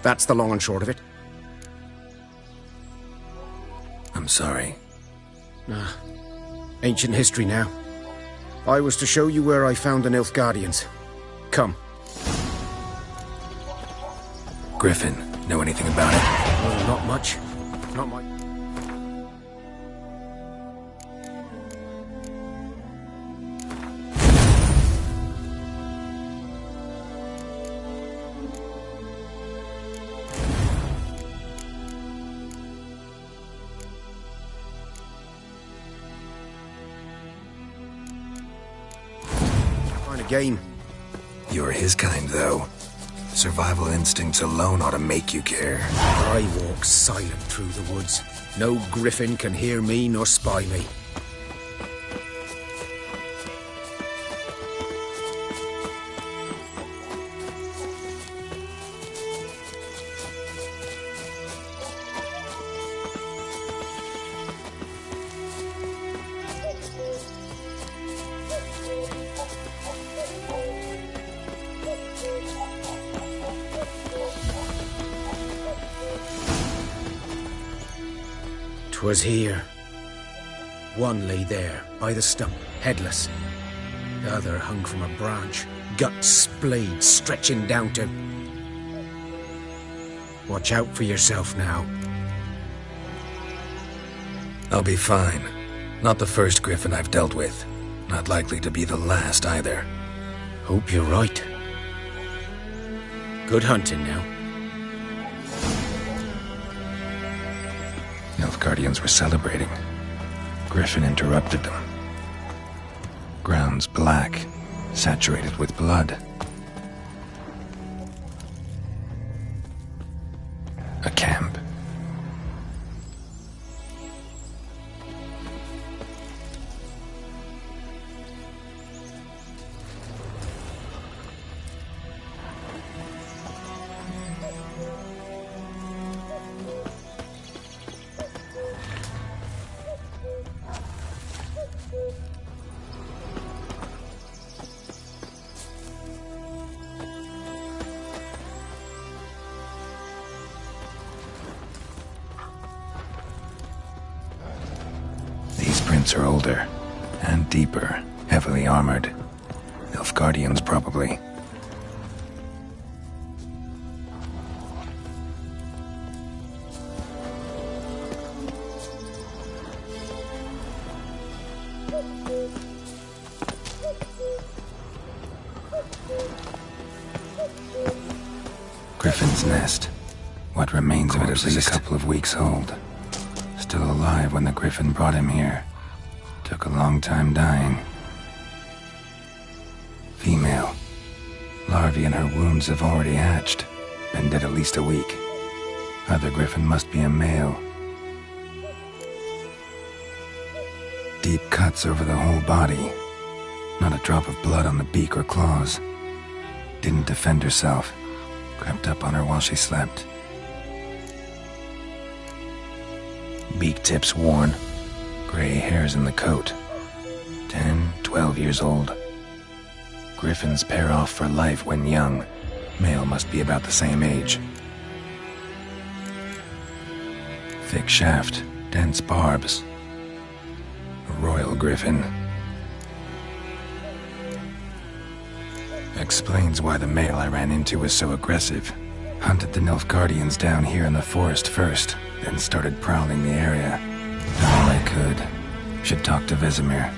That's the long and short of it. I'm sorry. Ancient history now. I was to show you where I found the Nilfgaardians. Come. Griffin, know anything about it? Well, not much. Not much. Game. You're his kind, though. Survival instincts alone ought to make you care. I walk silent through the woods. No griffin can hear me nor spy me. Was here. One lay there, by the stump, headless. The other hung from a branch, guts splayed, stretching down to... Watch out for yourself now. I'll be fine. Not the first griffin I've dealt with. Not likely to be the last, either. Hope you're right. Good hunting now. Nilfgaardians were celebrating. Griffin interrupted them. Grounds black, saturated with blood. A camp. These prints are older and deeper, heavily armored. Nilfgaardians, probably. Griffin's nest. What remains of it is a couple of weeks old. Still alive when the Griffin brought him here. Took a long time dying. Female. Larvae in her wounds have already hatched. Been dead at least a week. Other Griffin must be a male. Deep cuts over the whole body. Not a drop of blood on the beak or claws. Didn't defend herself. Crept up on her while she slept. Beak tips worn. Gray hairs in the coat. 10, 12 years old. Griffins pair off for life when young. Male must be about the same age. Thick shaft, dense barbs. A royal griffin. Explains why the male I ran into was so aggressive. Hunted the Nilfgaardians down here in the forest first, then started prowling the area. Done all I could. Should talk to Vesemir.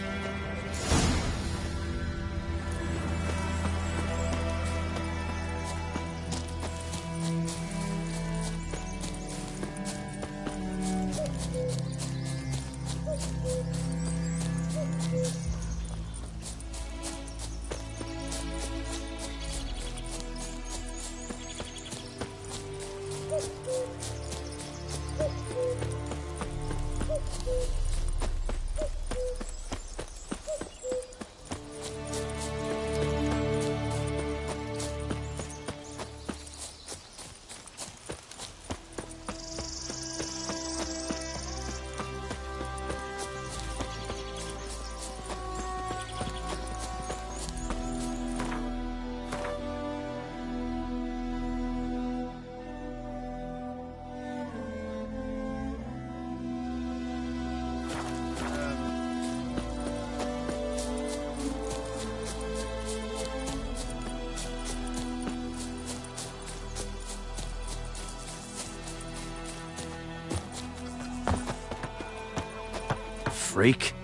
Freak.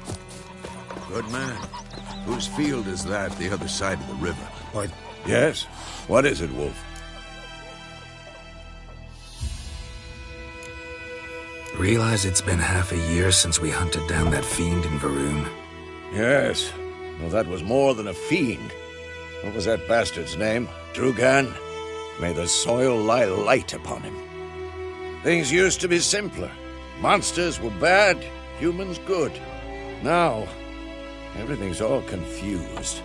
Good man. Whose field is that, the other side of the river? Why... Yes? What is it, Wolf? Realize it's been half a year since we hunted down that fiend in Varun? Yes. Well, that was more than a fiend. What was that bastard's name? Drugan? May the soil lie light upon him. Things used to be simpler. Monsters were bad, humans good. Now, everything's all confused.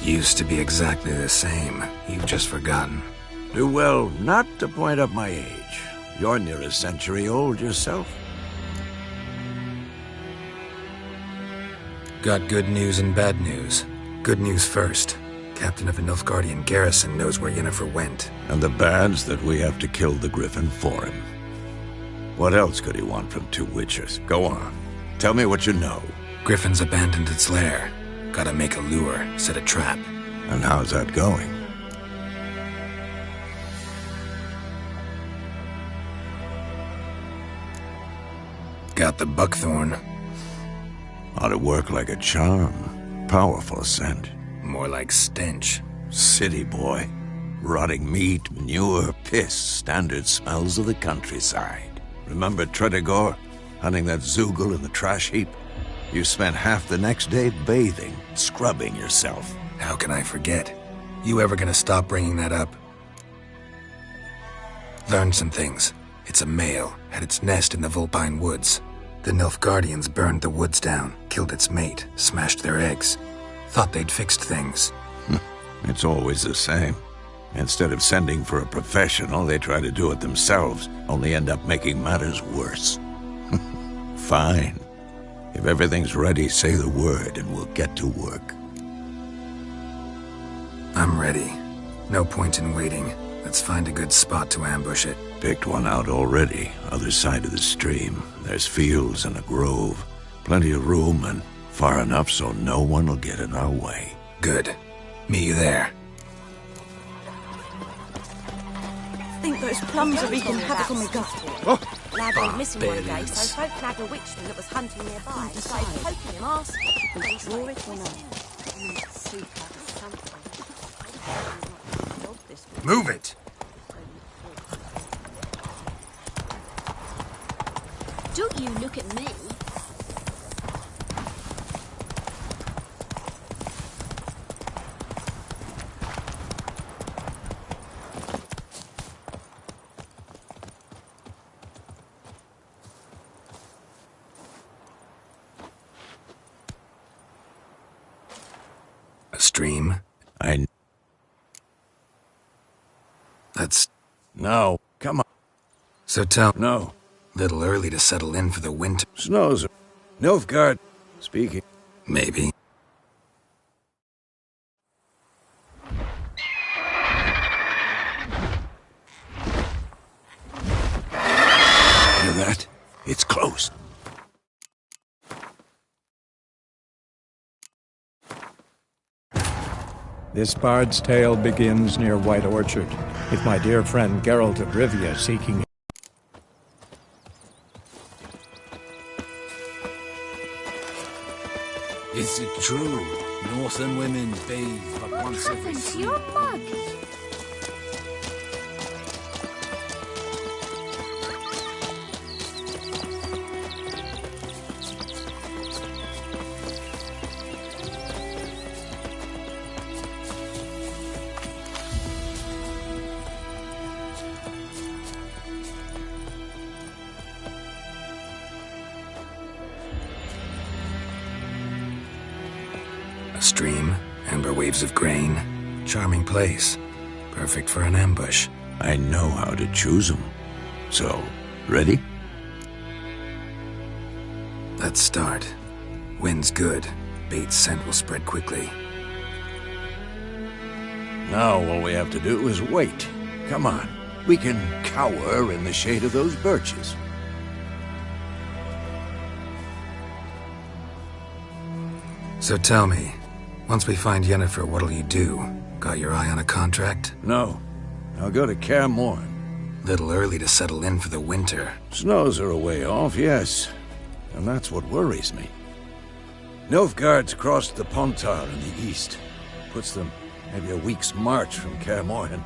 Used to be exactly the same. You've just forgotten. Do well not to point up my age. You're near a century old yourself. Got good news and bad news. Good news first. Captain of a Nilfgaardian garrison knows where Yennefer went. And the bad's that we have to kill the Griffin for him. What else could he want from two witchers? Go on. Tell me what you know. Griffin's abandoned its lair. Gotta make a lure, set a trap. And how's that going? Got the buckthorn. Ought to work like a charm. Powerful scent. More like stench. City boy. Rotting meat, manure, piss. Standard smells of the countryside. Remember Tredegor? Hunting that Zoogle in the trash heap? You spent half the next day bathing, scrubbing yourself. How can I forget? You ever gonna stop bringing that up? Learned some things. It's a male, had its nest in the Vulpine Woods. The Nilfgaardians burned the woods down, killed its mate, smashed their eggs. Thought they'd fixed things. It's always the same. Instead of sending for a professional, they try to do it themselves, only end up making matters worse. Fine. If everything's ready, say the word and we'll get to work. I'm ready. No point in waiting. Let's find a good spot to ambush it. Picked one out already, other side of the stream. There's fields and a grove. Plenty of room and far enough so no one will get in our way. Good. Meet you there. I think those plums are wreaking havoc on my gut. Oh, Lad went missing one day, so folk nabbed a witchman that was hunting nearby. Started poking him, asking if he saw it or not. Move it! Don't you look at me. A stream? That's... No, come on. So tell... No. Little early to settle in for the winter. Snows. Nilfgaard. Speaking. Maybe. Hear that? It's close. This bard's tale begins near White Orchard, with my dear friend Geralt of Rivia seeking... Is it true? Northern women bathe but once every To your mug. A stream, amber waves of grain. Charming place. Perfect for an ambush. I know how to choose them. So, ready? Let's start. Wind's good. Bait's scent will spread quickly. Now all we have to do is wait. Come on. We can cower in the shade of those birches. So tell me, once we find Yennefer, what'll you do? Got your eye on a contract? No. I'll go to Kaer Morhen. Little early to settle in for the winter. Snows are a way off, yes. And that's what worries me. Nilfgaard's crossed the Pontar in the east. Puts them maybe a week's march from Kaer Morhen.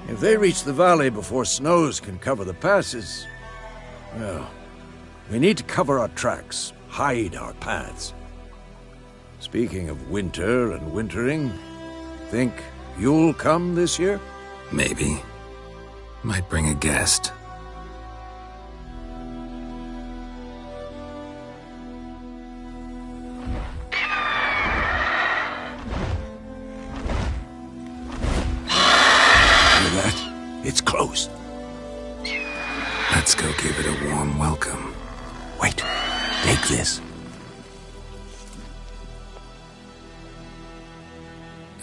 If they reach the valley before snows can cover the passes... well, we need to cover our tracks, hide our paths. Speaking of winter and wintering, think you'll come this year? Maybe. Might bring a guest. Hear that? It's close. Let's go give it a warm welcome. Wait, take this.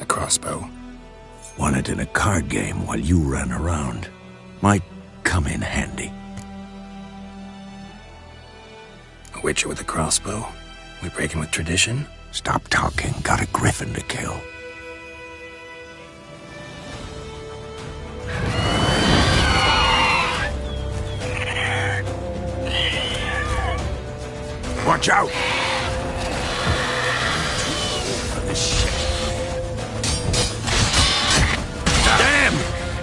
A crossbow. Won it in a card game while you ran around. Might come in handy. A witcher with a crossbow? We breaking with tradition? Stop talking. Got a griffin to kill. Watch out! Damn!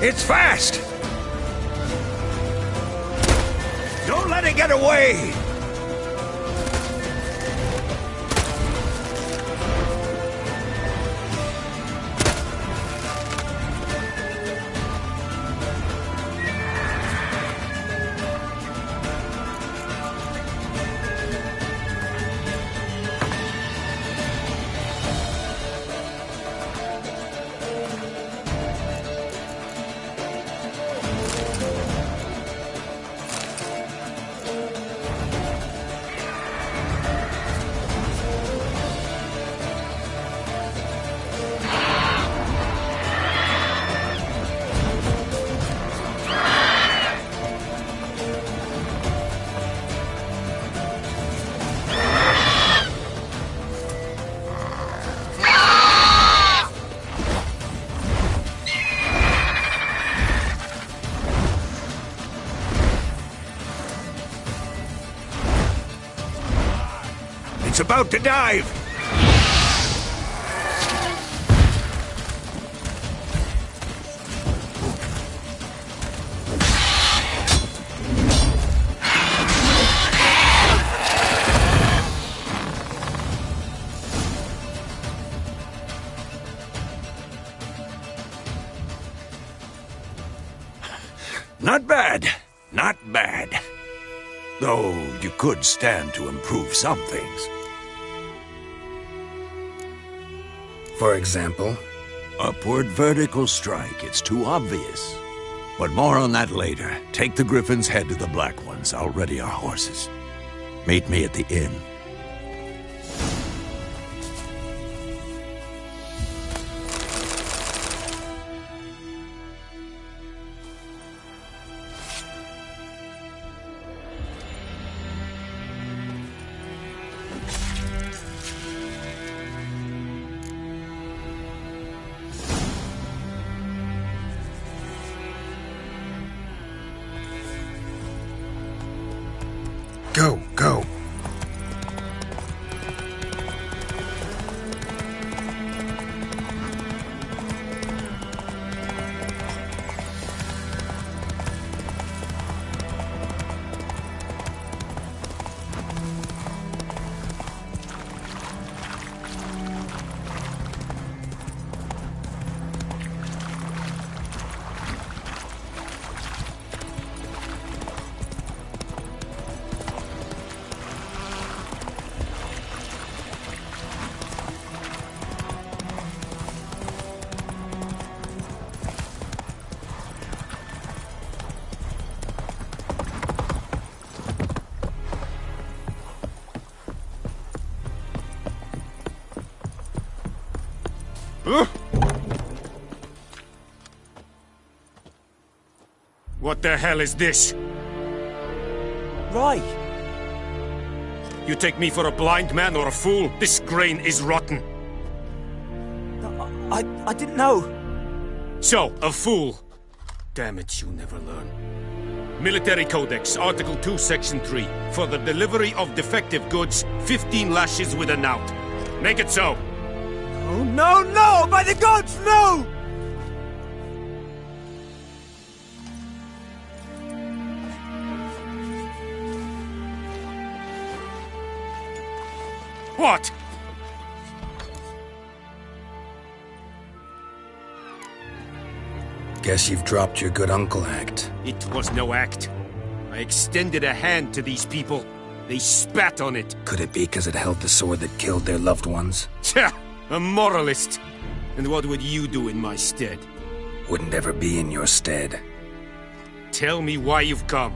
It's fast! Don't let it get away! about to dive! Not bad. Not bad. Though you could stand to improve some things. For example? Upward vertical strike. It's too obvious. But more on that later. Take the Griffin's head to the Black Ones. I'll ready our horses. Meet me at the inn. Go, go. What the hell is this? Right. You take me for a blind man or a fool? This grain is rotten. I didn't know. So, a fool. Damn it, you never learn. Military Codex, Article 2, Section 3. For the delivery of defective goods, 15 lashes with a knout. Make it so. Oh, no, no! By the gods, no! What? Guess you've dropped your good uncle act. It was no act. I extended a hand to these people. They spat on it. Could it be because it held the sword that killed their loved ones? Tja! A moralist! And what would you do in my stead? Wouldn't ever be in your stead. Tell me why you've come.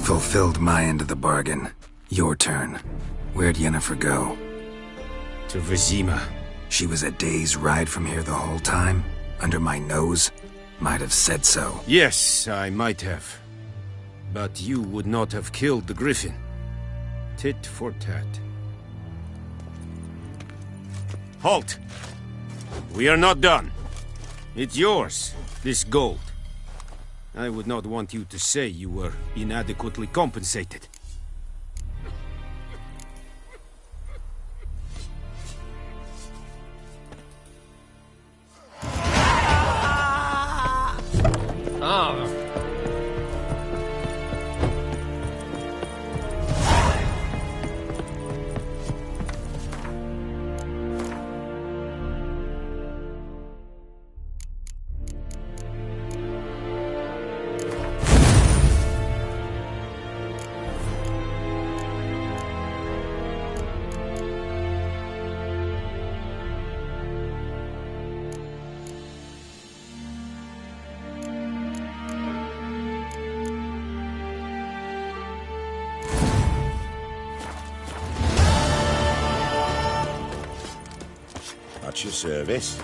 Fulfilled my end of the bargain. Your turn. Where'd Yennefer go? To Vizima. She was a day's ride from here the whole time? Under my nose? Might have said so. Yes, I might have. But you would not have killed the Griffin. Tit for tat. Halt! We are not done. It's yours, this gold. I would not want you to say you were inadequately compensated. Ah. At your service.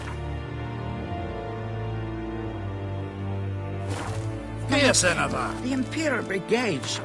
Here, Senator. The Imperial Brigades.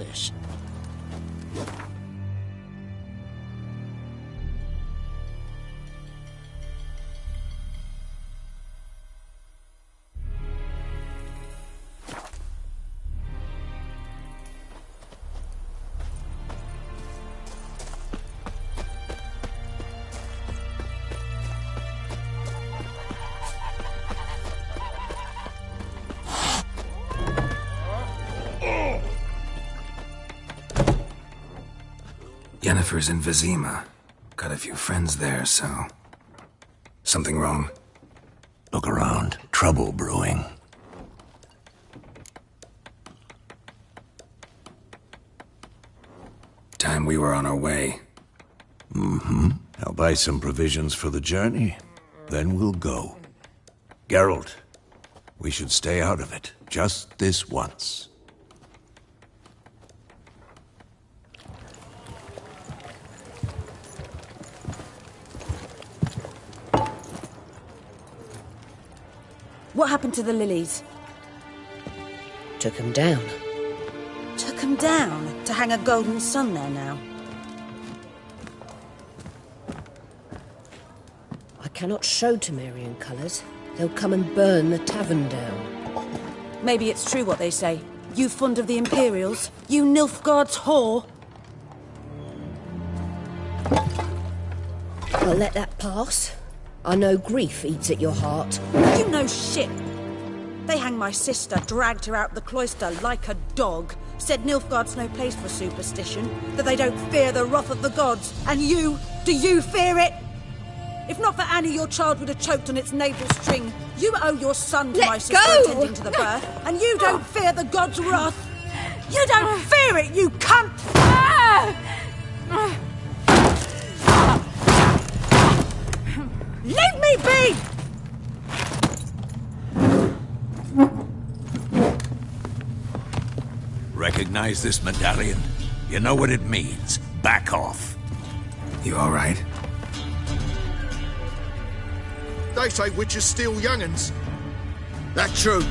selfish. Yennefer's in Vizima. Got a few friends there, so... Something wrong? Look around. Trouble brewing. Time we were on our way. Mm-hmm. I'll buy some provisions for the journey. Then we'll go. Geralt, we should stay out of it. Just this once. What happened to the lilies? Took 'em down. Took 'em down to hang a golden sun there now. I cannot show Temerian colours. They'll come and burn the tavern down. Maybe it's true what they say. You fond of the Imperials? You Nilfgaard's whore? I'll let that pass. I know grief eats at your heart. You know shit. They hanged my sister, dragged her out the cloister like a dog. Said Nilfgaard's no place for superstition, that they don't fear the wrath of the gods. And you, do you fear it? If not for Annie, your child would have choked on its navel string. You owe your son to my sister attending to the birth, and you don't fear the gods' wrath. You don't fear it, you cunt! Leave me be! Recognize this medallion? You know what it means. Back off. You all right? They say witches steal young'uns. That true?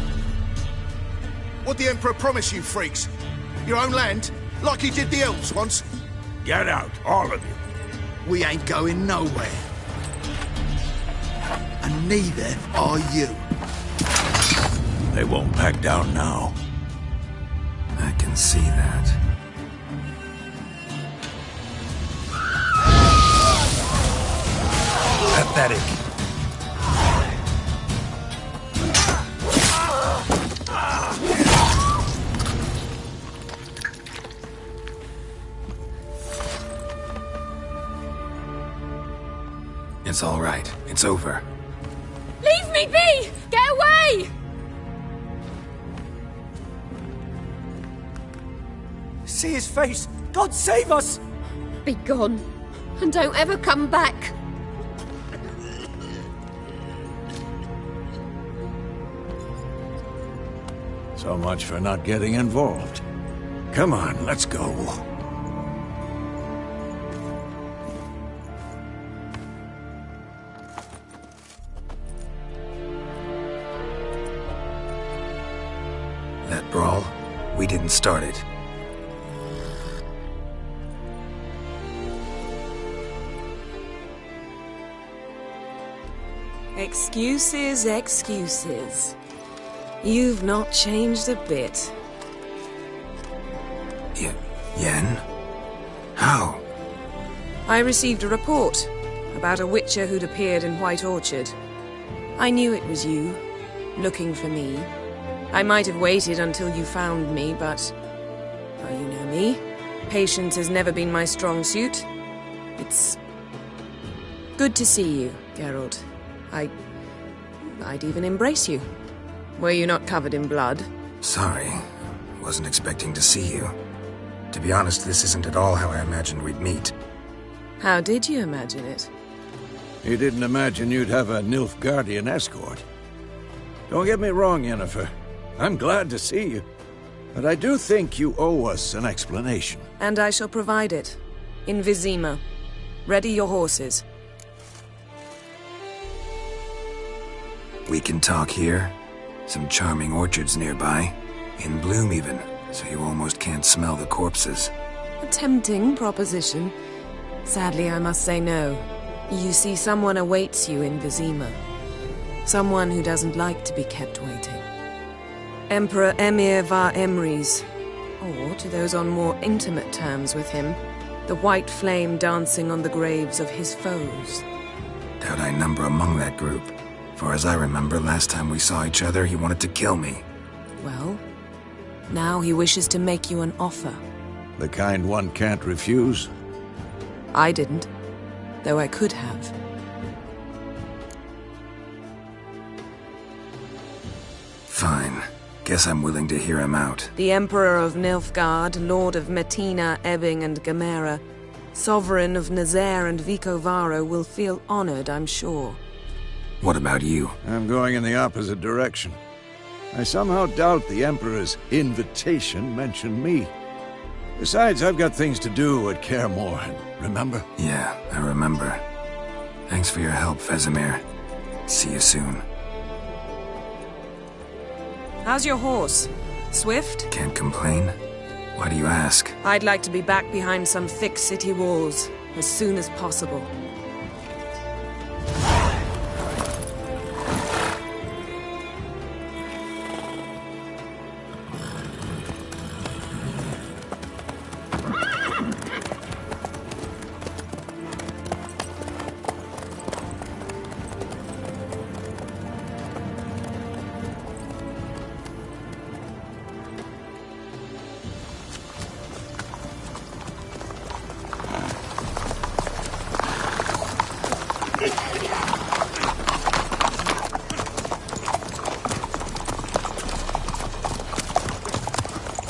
What'd the Emperor promise you freaks? Your own land? Like he did the elves once? Get out, all of you. We ain't going nowhere. And neither are you. They won't back down now. I can see that. Pathetic. It's all right. It's over. Leave me be! Get away! See his face! God save us! Be gone, and don't ever come back. So much for not getting involved. Come on, let's go. That brawl, we didn't start it. Excuses, excuses. You've not changed a bit. Yen? How? I received a report about a witcher who'd appeared in White Orchard. I knew it was you, looking for me. I might have waited until you found me, but... well, you know me. Patience has never been my strong suit. It's... good to see you, Geralt. I'd even embrace you. Were you not covered in blood? Sorry. Wasn't expecting to see you. To be honest, this isn't at all how I imagined we'd meet. How did you imagine it? You didn't imagine you'd have a Nilfgaardian escort. Don't get me wrong, Yennefer. I'm glad to see you. But I do think you owe us an explanation. And I shall provide it. In Vizima. Ready your horses. We can talk here. Some charming orchards nearby. In bloom, even. So you almost can't smell the corpses. A tempting proposition. Sadly, I must say no. You see, someone awaits you in Vizima. Someone who doesn't like to be kept waiting. Emperor Emir var Emreis. Or, to those on more intimate terms with him, the white flame dancing on the graves of his foes. Doubt I number among that group. For as I remember, last time we saw each other, he wanted to kill me. Well, now he wishes to make you an offer. The kind one can't refuse? I didn't, though I could have. Fine. Guess I'm willing to hear him out. The Emperor of Nilfgaard, Lord of Metina, Ebbing and Gamera, Sovereign of Nazaire and Vicovaro will feel honored, I'm sure. What about you? I'm going in the opposite direction. I somehow doubt the Emperor's invitation mentioned me. Besides, I've got things to do at Kaer Morhen, remember? Yeah, I remember. Thanks for your help, Vesemir. See you soon. How's your horse? Swift? Can't complain. Why do you ask? I'd like to be back behind some thick city walls as soon as possible.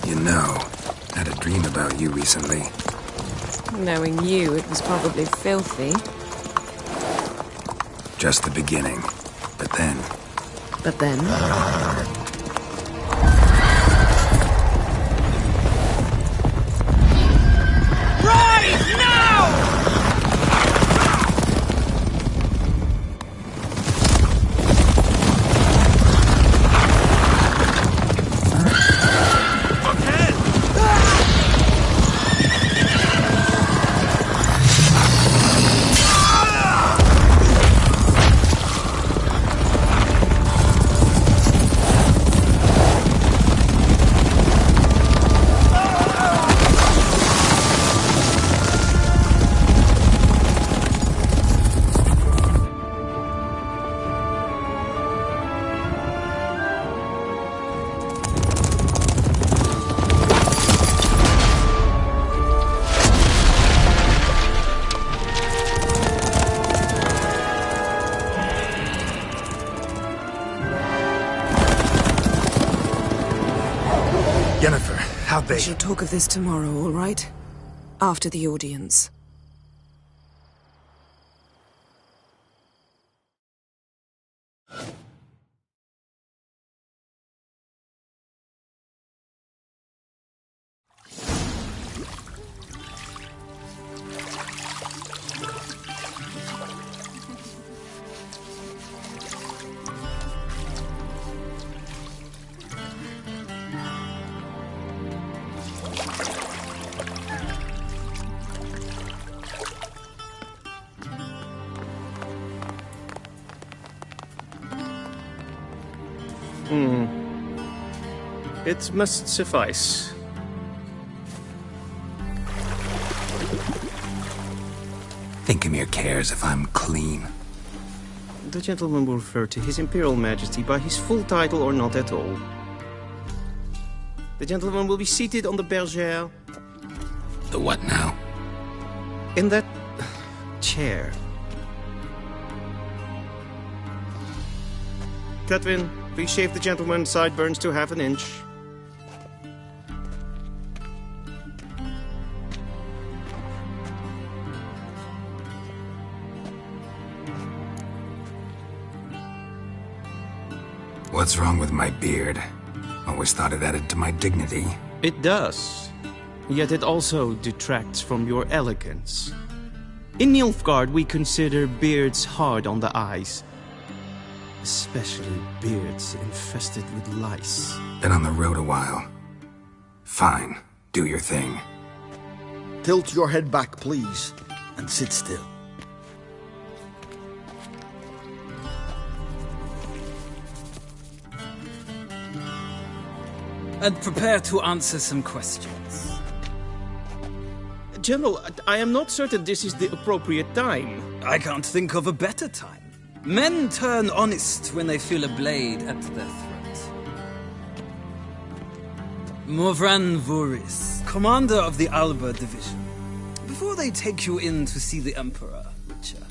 You know, I had a dream about you recently. Knowing you, it was probably filthy. Just the beginning. But then... But then? Rise now! Yennefer, how'd they... We shall talk of this tomorrow, all right? After the audience. It must suffice. Thinkamir cares if I'm clean. The gentleman will refer to His Imperial Majesty by his full title or not at all. The gentleman will be seated on the bergère. The what now? In that... chair. Catwin, please shave the gentleman's sideburns to half an inch. What's wrong with my beard? Always thought it added to my dignity. It does. Yet it also detracts from your elegance. In Nilfgaard, we consider beards hard on the eyes. Especially beards infested with lice. Been on the road a while. Fine. Do your thing. Tilt your head back, please, and sit still. And prepare to answer some questions. General, I am not certain this is the appropriate time. I can't think of a better time. Men turn honest when they feel a blade at their throat. Morvran Voorhis, commander of the Alba Division. Before they take you in to see the Emperor, Witcher,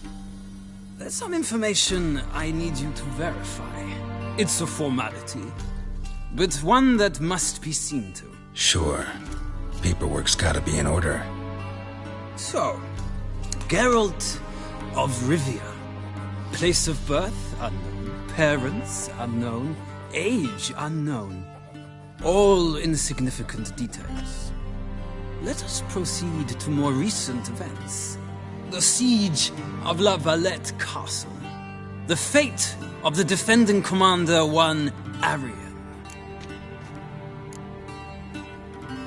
there's some information I need you to verify. It's a formality, but one that must be seen to. Sure. Paperwork's gotta be in order. So, Geralt of Rivia. Place of birth unknown. Parents unknown. Age unknown. All insignificant details. Let us proceed to more recent events. The siege of La Valette Castle. The fate of the defending commander, one Arian.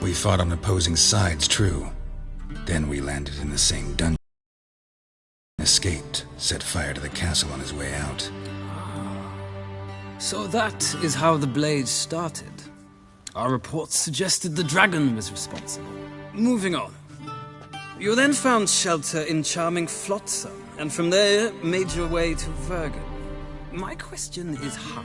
We fought on opposing sides, true. Then we landed in the same dungeon. Escaped, set fire to the castle on his way out. So that is how the Blade started. Our reports suggested the dragon was responsible. Moving on. You then found shelter in charming Flotsam, and from there made your way to Vergen. My question is how?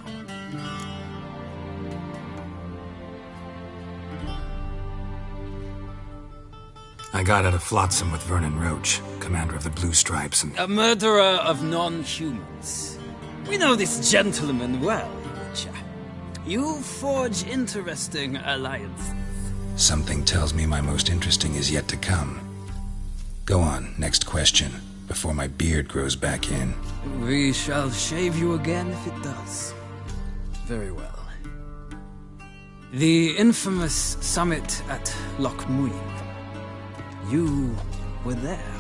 I got out of Flotsam with Vernon Roach, commander of the Blue Stripes, and... A murderer of non-humans. We know this gentleman well, Witcher. You forge interesting alliances. Something tells me my most interesting is yet to come. Go on, next question, before my beard grows back in. We shall shave you again if it does. Very well. The infamous summit at Loch Muin. You were there,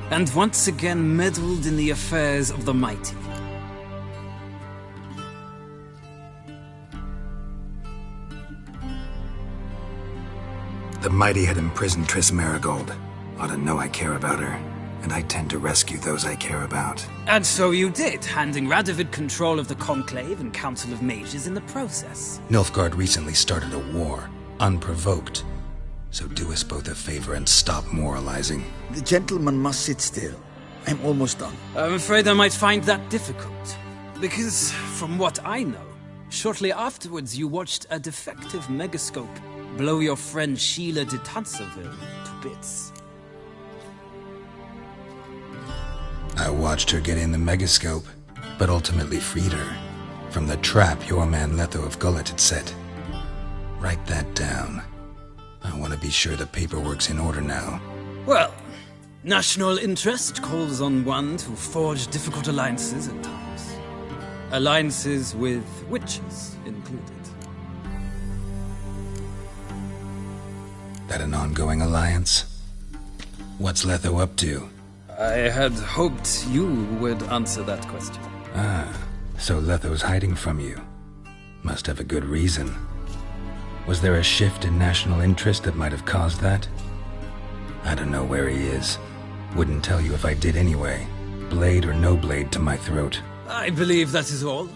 and once again meddled in the affairs of the mighty. The mighty had imprisoned Triss Merigold. Ought to know I care about her, and I tend to rescue those I care about. And so you did, handing Radovid control of the Conclave and Council of Mages in the process. Nilfgaard recently started a war, unprovoked. So do us both a favor and stop moralizing. The gentleman must sit still. I'm almost done. I'm afraid I might find that difficult. Because, from what I know, shortly afterwards you watched a defective megascope blow your friend Sheila de Tanserville to bits. I watched her get in the megascope, but ultimately freed her from the trap your man Letho of Gullet had set. Write that down. I want to be sure the paperwork's in order now. Well, national interest calls on one to forge difficult alliances at times. Alliances with witches included. That an ongoing alliance? What's Letho up to? I had hoped you would answer that question. Ah, so Letho's hiding from you. Must have a good reason. Was there a shift in national interest that might have caused that? I don't know where he is. Wouldn't tell you if I did anyway. Blade or no blade to my throat. I believe that is all.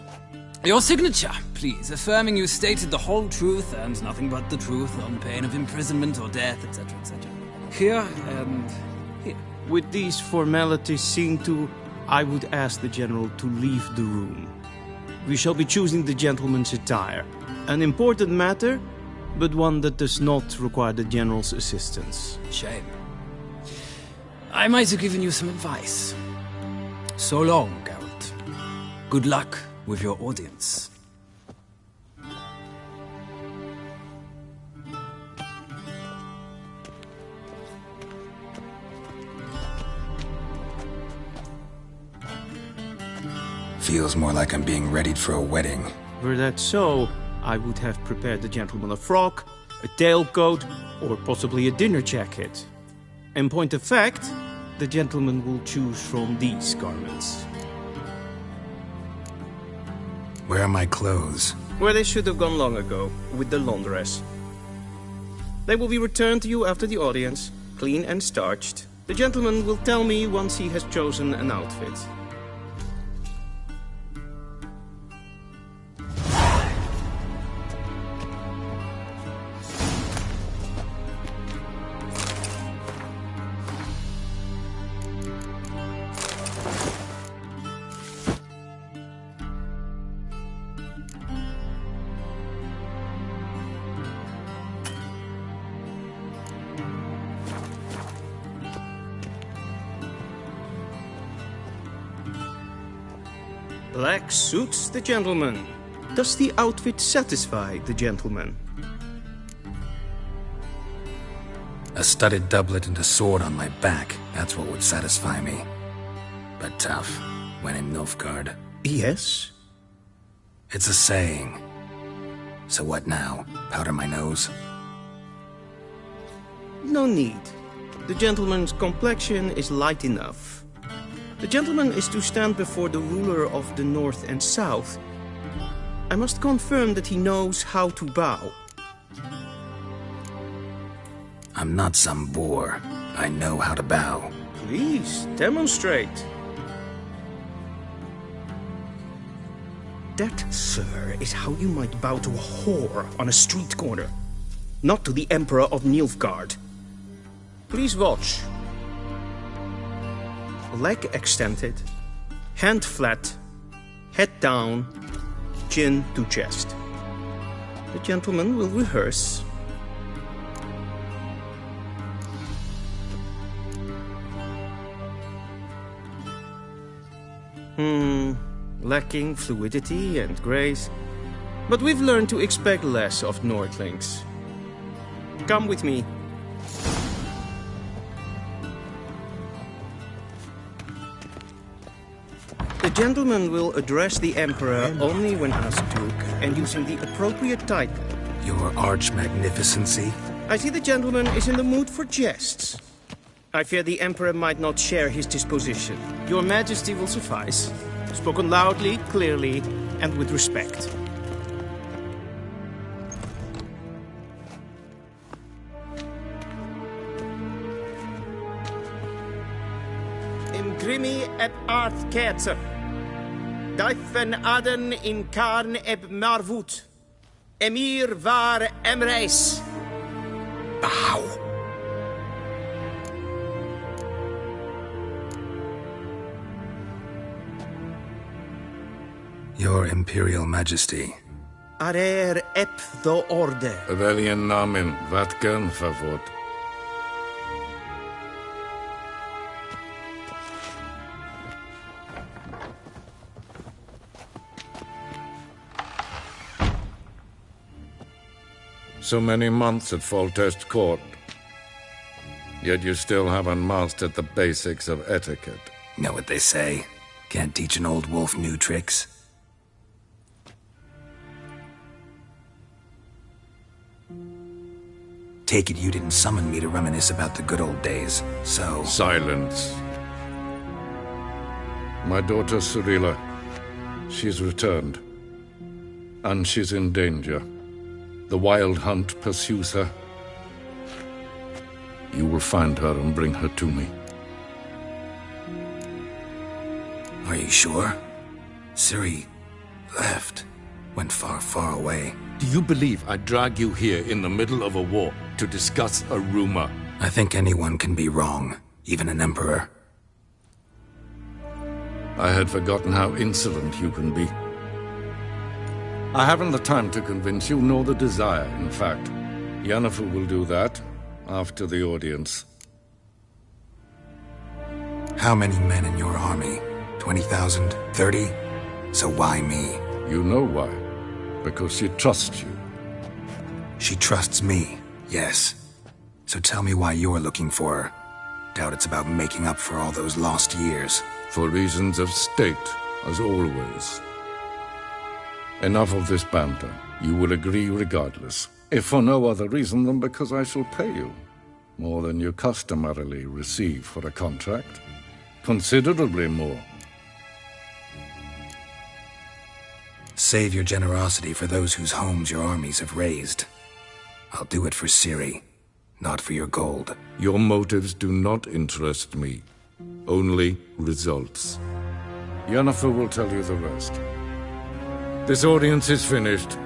Your signature, please, affirming you stated the whole truth and nothing but the truth on pain of imprisonment or death, etc., etc. Here and here. With these formalities seen to, I would ask the General to leave the room. We shall be choosing the gentleman's attire. An important matter, but one that does not require the General's assistance. Shame. I might have given you some advice. So long, Geralt. Good luck with your audience. Feels more like I'm being readied for a wedding. Were that so, I would have prepared the gentleman a frock, a tailcoat, or possibly a dinner jacket. In point of fact, the gentleman will choose from these garments. Where are my clothes? Where they should have gone long ago, with the laundress. They will be returned to you after the audience, clean and starched. The gentleman will tell me once he has chosen an outfit. Black suits the gentleman. Does the outfit satisfy the gentleman? A studded doublet and a sword on my back, that's what would satisfy me. But tough, when in Nilfgaard. Yes? It's a saying. So what now? Powder my nose? No need. The gentleman's complexion is light enough. The gentleman is to stand before the ruler of the North and South. I must confirm that he knows how to bow. I'm not some boor. I know how to bow. Please, demonstrate. That, sir, is how you might bow to a whore on a street corner, not to the Emperor of Nilfgaard. Please watch. Leg extended, hand flat, head down, chin to chest. The gentleman will rehearse. Lacking fluidity and grace, but we've learned to expect less of Nordlings. Come with me. The gentleman will address the Emperor only when asked to, and using the appropriate title. Your Arch-Magnificency? I see the gentleman is in the mood for jests. I fear the Emperor might not share his disposition. Your Majesty will suffice. Spoken loudly, clearly, and with respect. Imgrimi et art kerzer. Daifen aden in karn eb marvut. Emir var emreis. Bow. Your Imperial Majesty. Arer ep the orde. Veljen namen, vatkan favot. So many months at Foltest Court. Yet you still haven't mastered the basics of etiquette. Know what they say? Can't teach an old wolf new tricks. Take it you didn't summon me to reminisce about the good old days, so... Silence. My daughter Cirilla, she's returned. And she's in danger. The Wild Hunt pursues her. You will find her and bring her to me. Are you sure? Ciri left. Went far, far away. Do you believe I'd drag you here in the middle of a war to discuss a rumor? I think anyone can be wrong, even an emperor. I had forgotten how insolent you can be. I haven't the time to convince you, nor the desire, in fact. Yennefer will do that after the audience. How many men in your army? 20,000? 30? So why me? You know why. Because she trusts you. She trusts me, yes. So tell me why you're looking for her. Doubt it's about making up for all those lost years. For reasons of state, as always. Enough of this banter. You will agree regardless. If for no other reason than because I shall pay you. More than you customarily receive for a contract. Considerably more. Save your generosity for those whose homes your armies have razed. I'll do it for Ciri. not for your gold. Your motives do not interest me. Only results. Yennefer will tell you the rest. This audience is finished.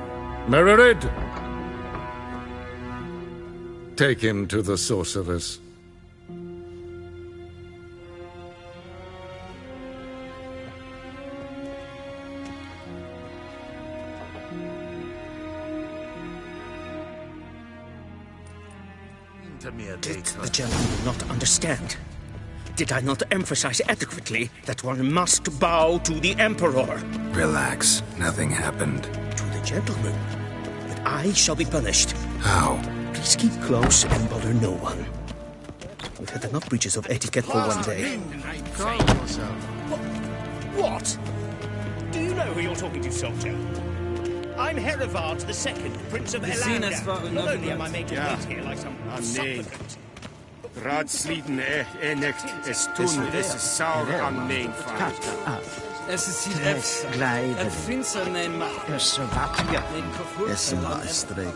Mererid! Take him to the sorceress. Did the gentleman not understand? Did I not emphasize adequately that one must bow to the Emperor? Relax. Nothing happened. To the gentleman. But I shall be punished. How? Please keep close and bother no one. We've had enough breaches of etiquette for one day. What? Do you know who you're talking to, soldier? I'm Herivard II, Prince of Elander. Not only am I made to wait here like some supplicant. Raadsleden enecht es tun, es is saur aan mijn vader. Es ist hier ein Finster neem Es maastregen.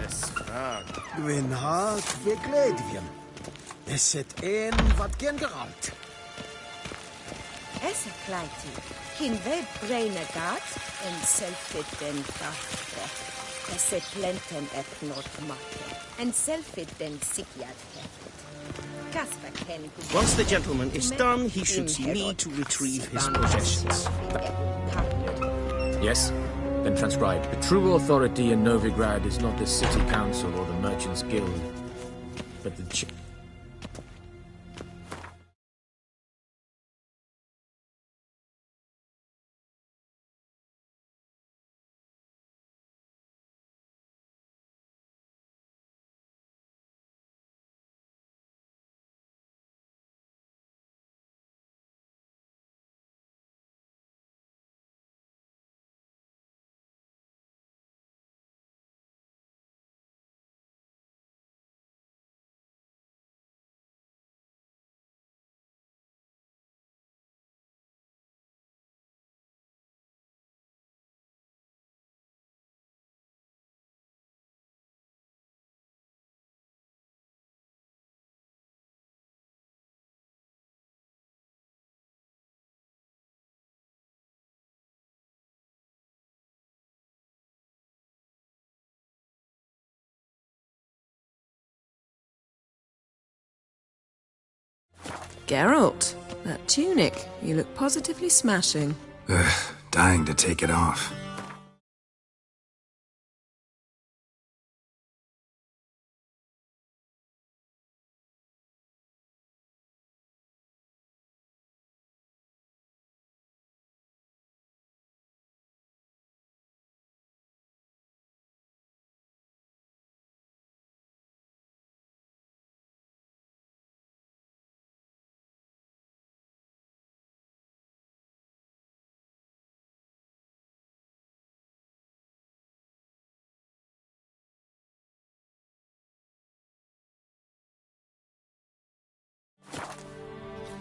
Es vaag. Gwyn ha kvikledvien. Es het een wat gen geraakt. Es kleiti. Kin ved breine gat en selfit den gatre. Es het plenten et not makke. En selfit den sikiat heft. Once the gentleman is done, he should see me to retrieve his possessions. Yes? Then transcribe. The true authority in Novigrad is not the city council or the merchants' guild, but the Geralt, that tunic. You look positively smashing. Dying to take it off.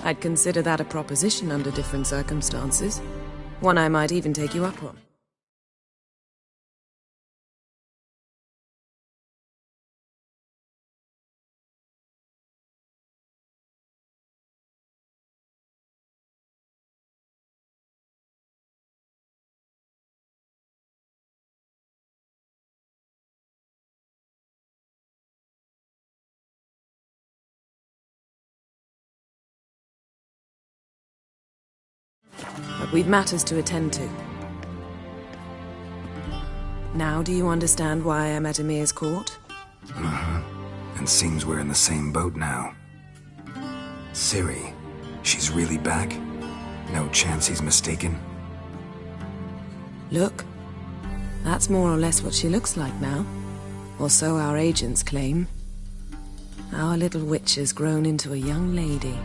I'd consider that a proposition under different circumstances. One I might even take you up on. But we've matters to attend to. Now do you understand why I'm at Emir's court? And seems we're in the same boat now. Ciri, she's really back? No chance he's mistaken? Look, that's more or less what she looks like now. Or so our agents claim. Our little witch has grown into a young lady.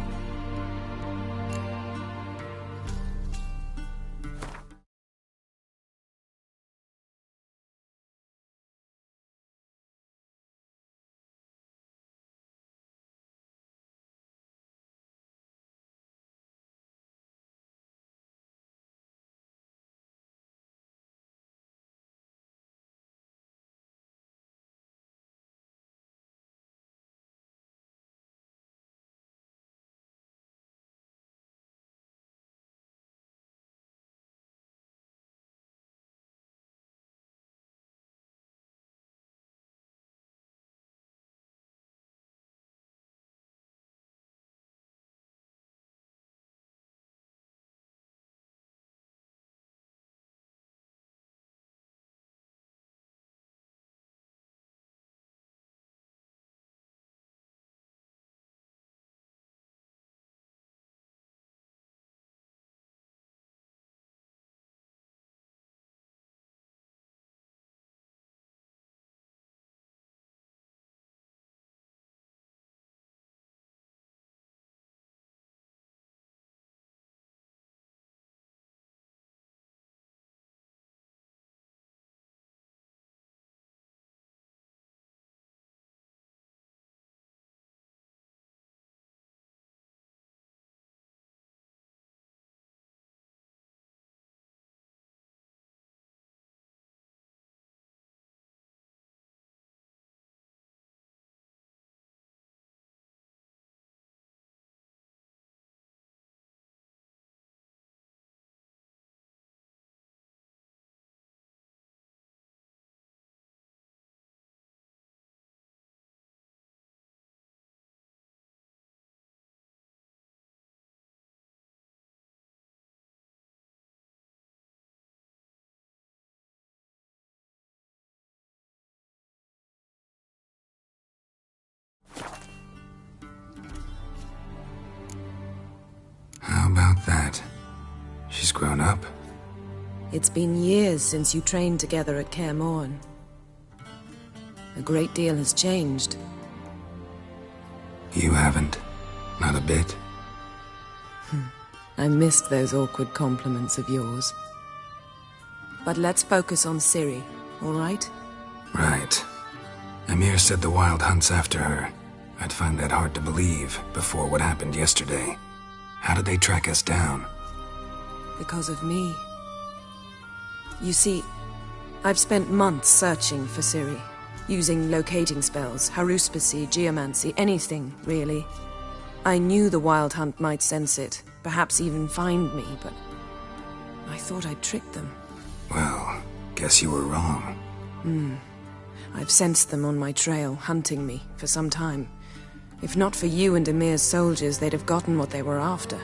about that? She's grown up? It's been years since you trained together at Kaer Morhen. A great deal has changed. You haven't. Not a bit. I missed those awkward compliments of yours. But let's focus on Ciri, all right? Right. Emhyr said the Wild Hunt's after her. I'd find that hard to believe before what happened yesterday. How did they track us down? Because of me. You see, I've spent months searching for Ciri, using locating spells, haruspicy, geomancy, anything, really. I knew the Wild Hunt might sense it, perhaps even find me, but I thought I'd tricked them. Well, guess you were wrong. I've sensed them on my trail, hunting me, for some time. If not for you and Emhyr's soldiers, they'd have gotten what they were after.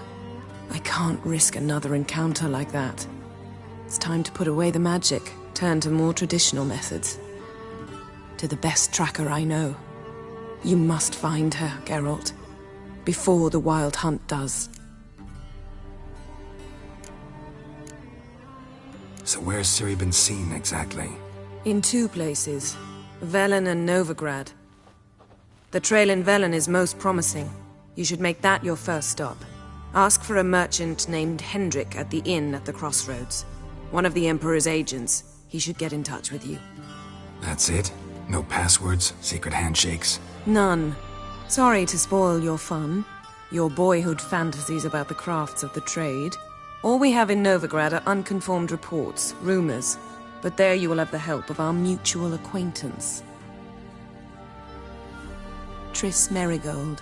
I can't risk another encounter like that. It's time to put away the magic, turn to more traditional methods. To the best tracker I know. You must find her, Geralt. Before the Wild Hunt does. So where's Ciri been seen, exactly? In 2 places. Velen and Novigrad. The trail in Velen is most promising. You should make that your first stop. Ask for a merchant named Hendrik at the inn at the crossroads. One of the Emperor's agents. He should get in touch with you. That's it? No passwords, secret handshakes? None. Sorry to spoil your fun. Your boyhood fantasies about the crafts of the trade. All we have in Novigrad are unconfirmed reports, rumors. But there you will have the help of our mutual acquaintance. Triss Merigold.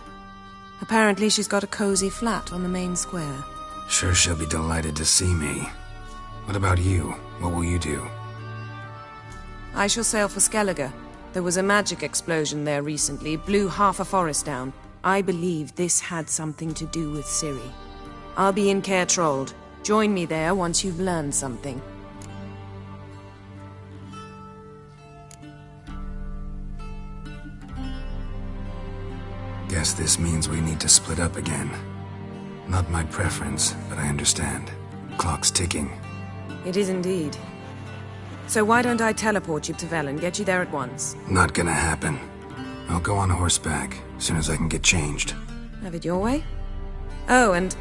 Apparently she's got a cozy flat on the main square. Sure she'll be delighted to see me. What about you? What will you do? I shall sail for Skellige. There was a magic explosion there recently, blew half a forest down. I believe this had something to do with Ciri. I'll be in Caer Trolde. Join me there once you've learned something. Guess this means we need to split up again. Not my preference, but I understand. Clock's ticking. It is indeed. So why don't I teleport you to Velen, get you there at once? Not gonna happen. I'll go on horseback, as soon as I can get changed. Have it your way? Oh, and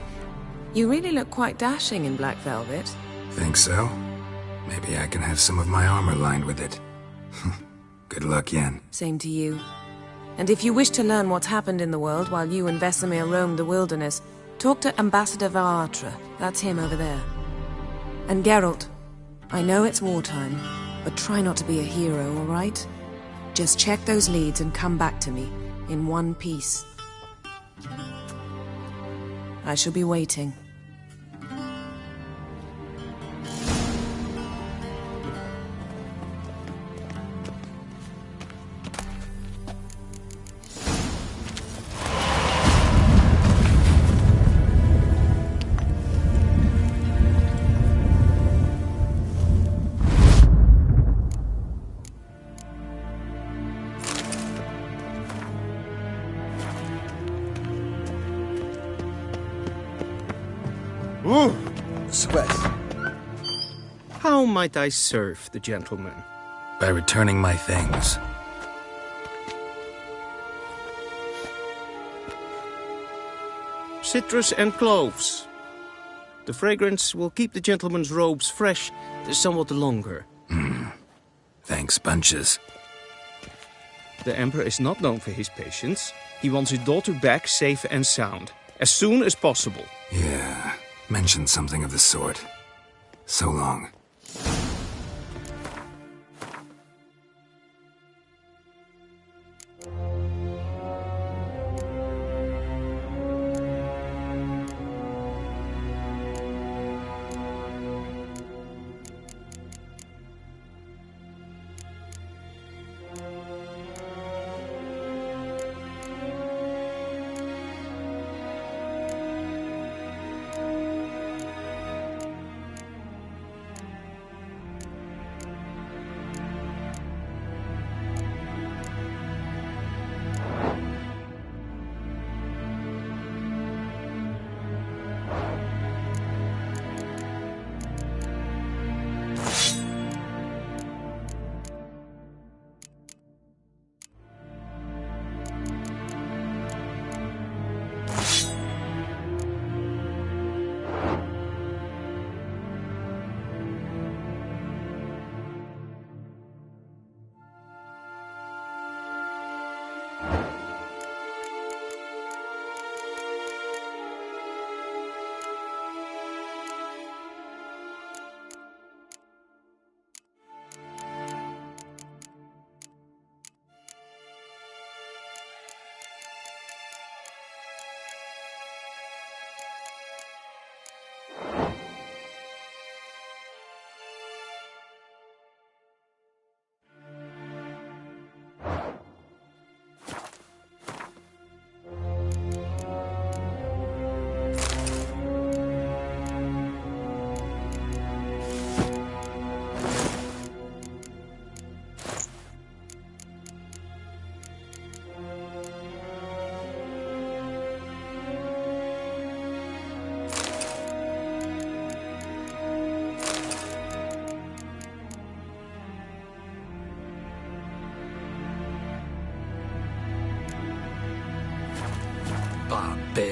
you really look quite dashing in black velvet. Think so? Maybe I can have some of my armor lined with it. Good luck, Yen. Same to you. And if you wish to learn what's happened in the world while you and Vesemir roamed the wilderness, talk to Ambassador Varatra. That's him over there. And Geralt, I know it's wartime, but try not to be a hero, all right? Just check those leads and come back to me, in one piece. I shall be waiting. Sweat. How might I serve the gentleman? By returning my things. Citrus and cloves. The fragrance will keep the gentleman's robes fresh somewhat longer. Thanks, bunches. The Emperor is not known for his patience. He wants his daughter back safe and sound, as soon as possible. Yeah, mentioned something of the sort. So long.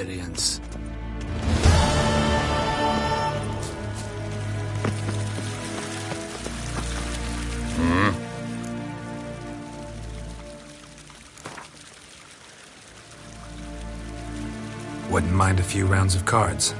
Temerians. Wouldn't mind a few rounds of cards.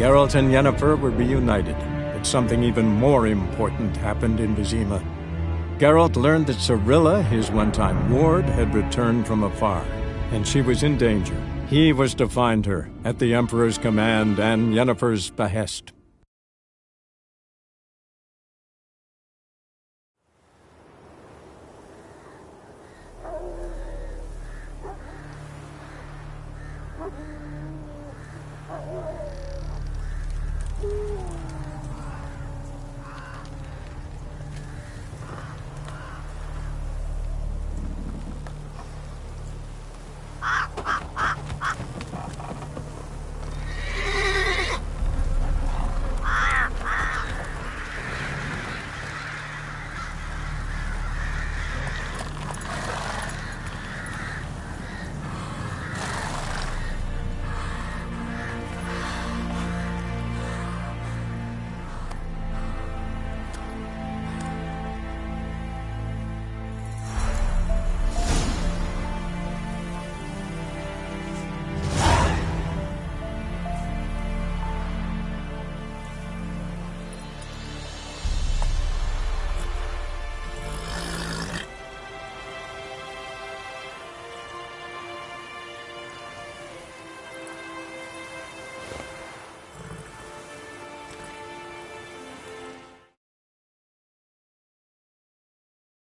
Geralt and Yennefer were reunited, but something even more important happened in Vizima. Geralt learned that Cirilla, his one-time ward, had returned from afar, and she was in danger. He was to find her, at the Emperor's command and Yennefer's behest.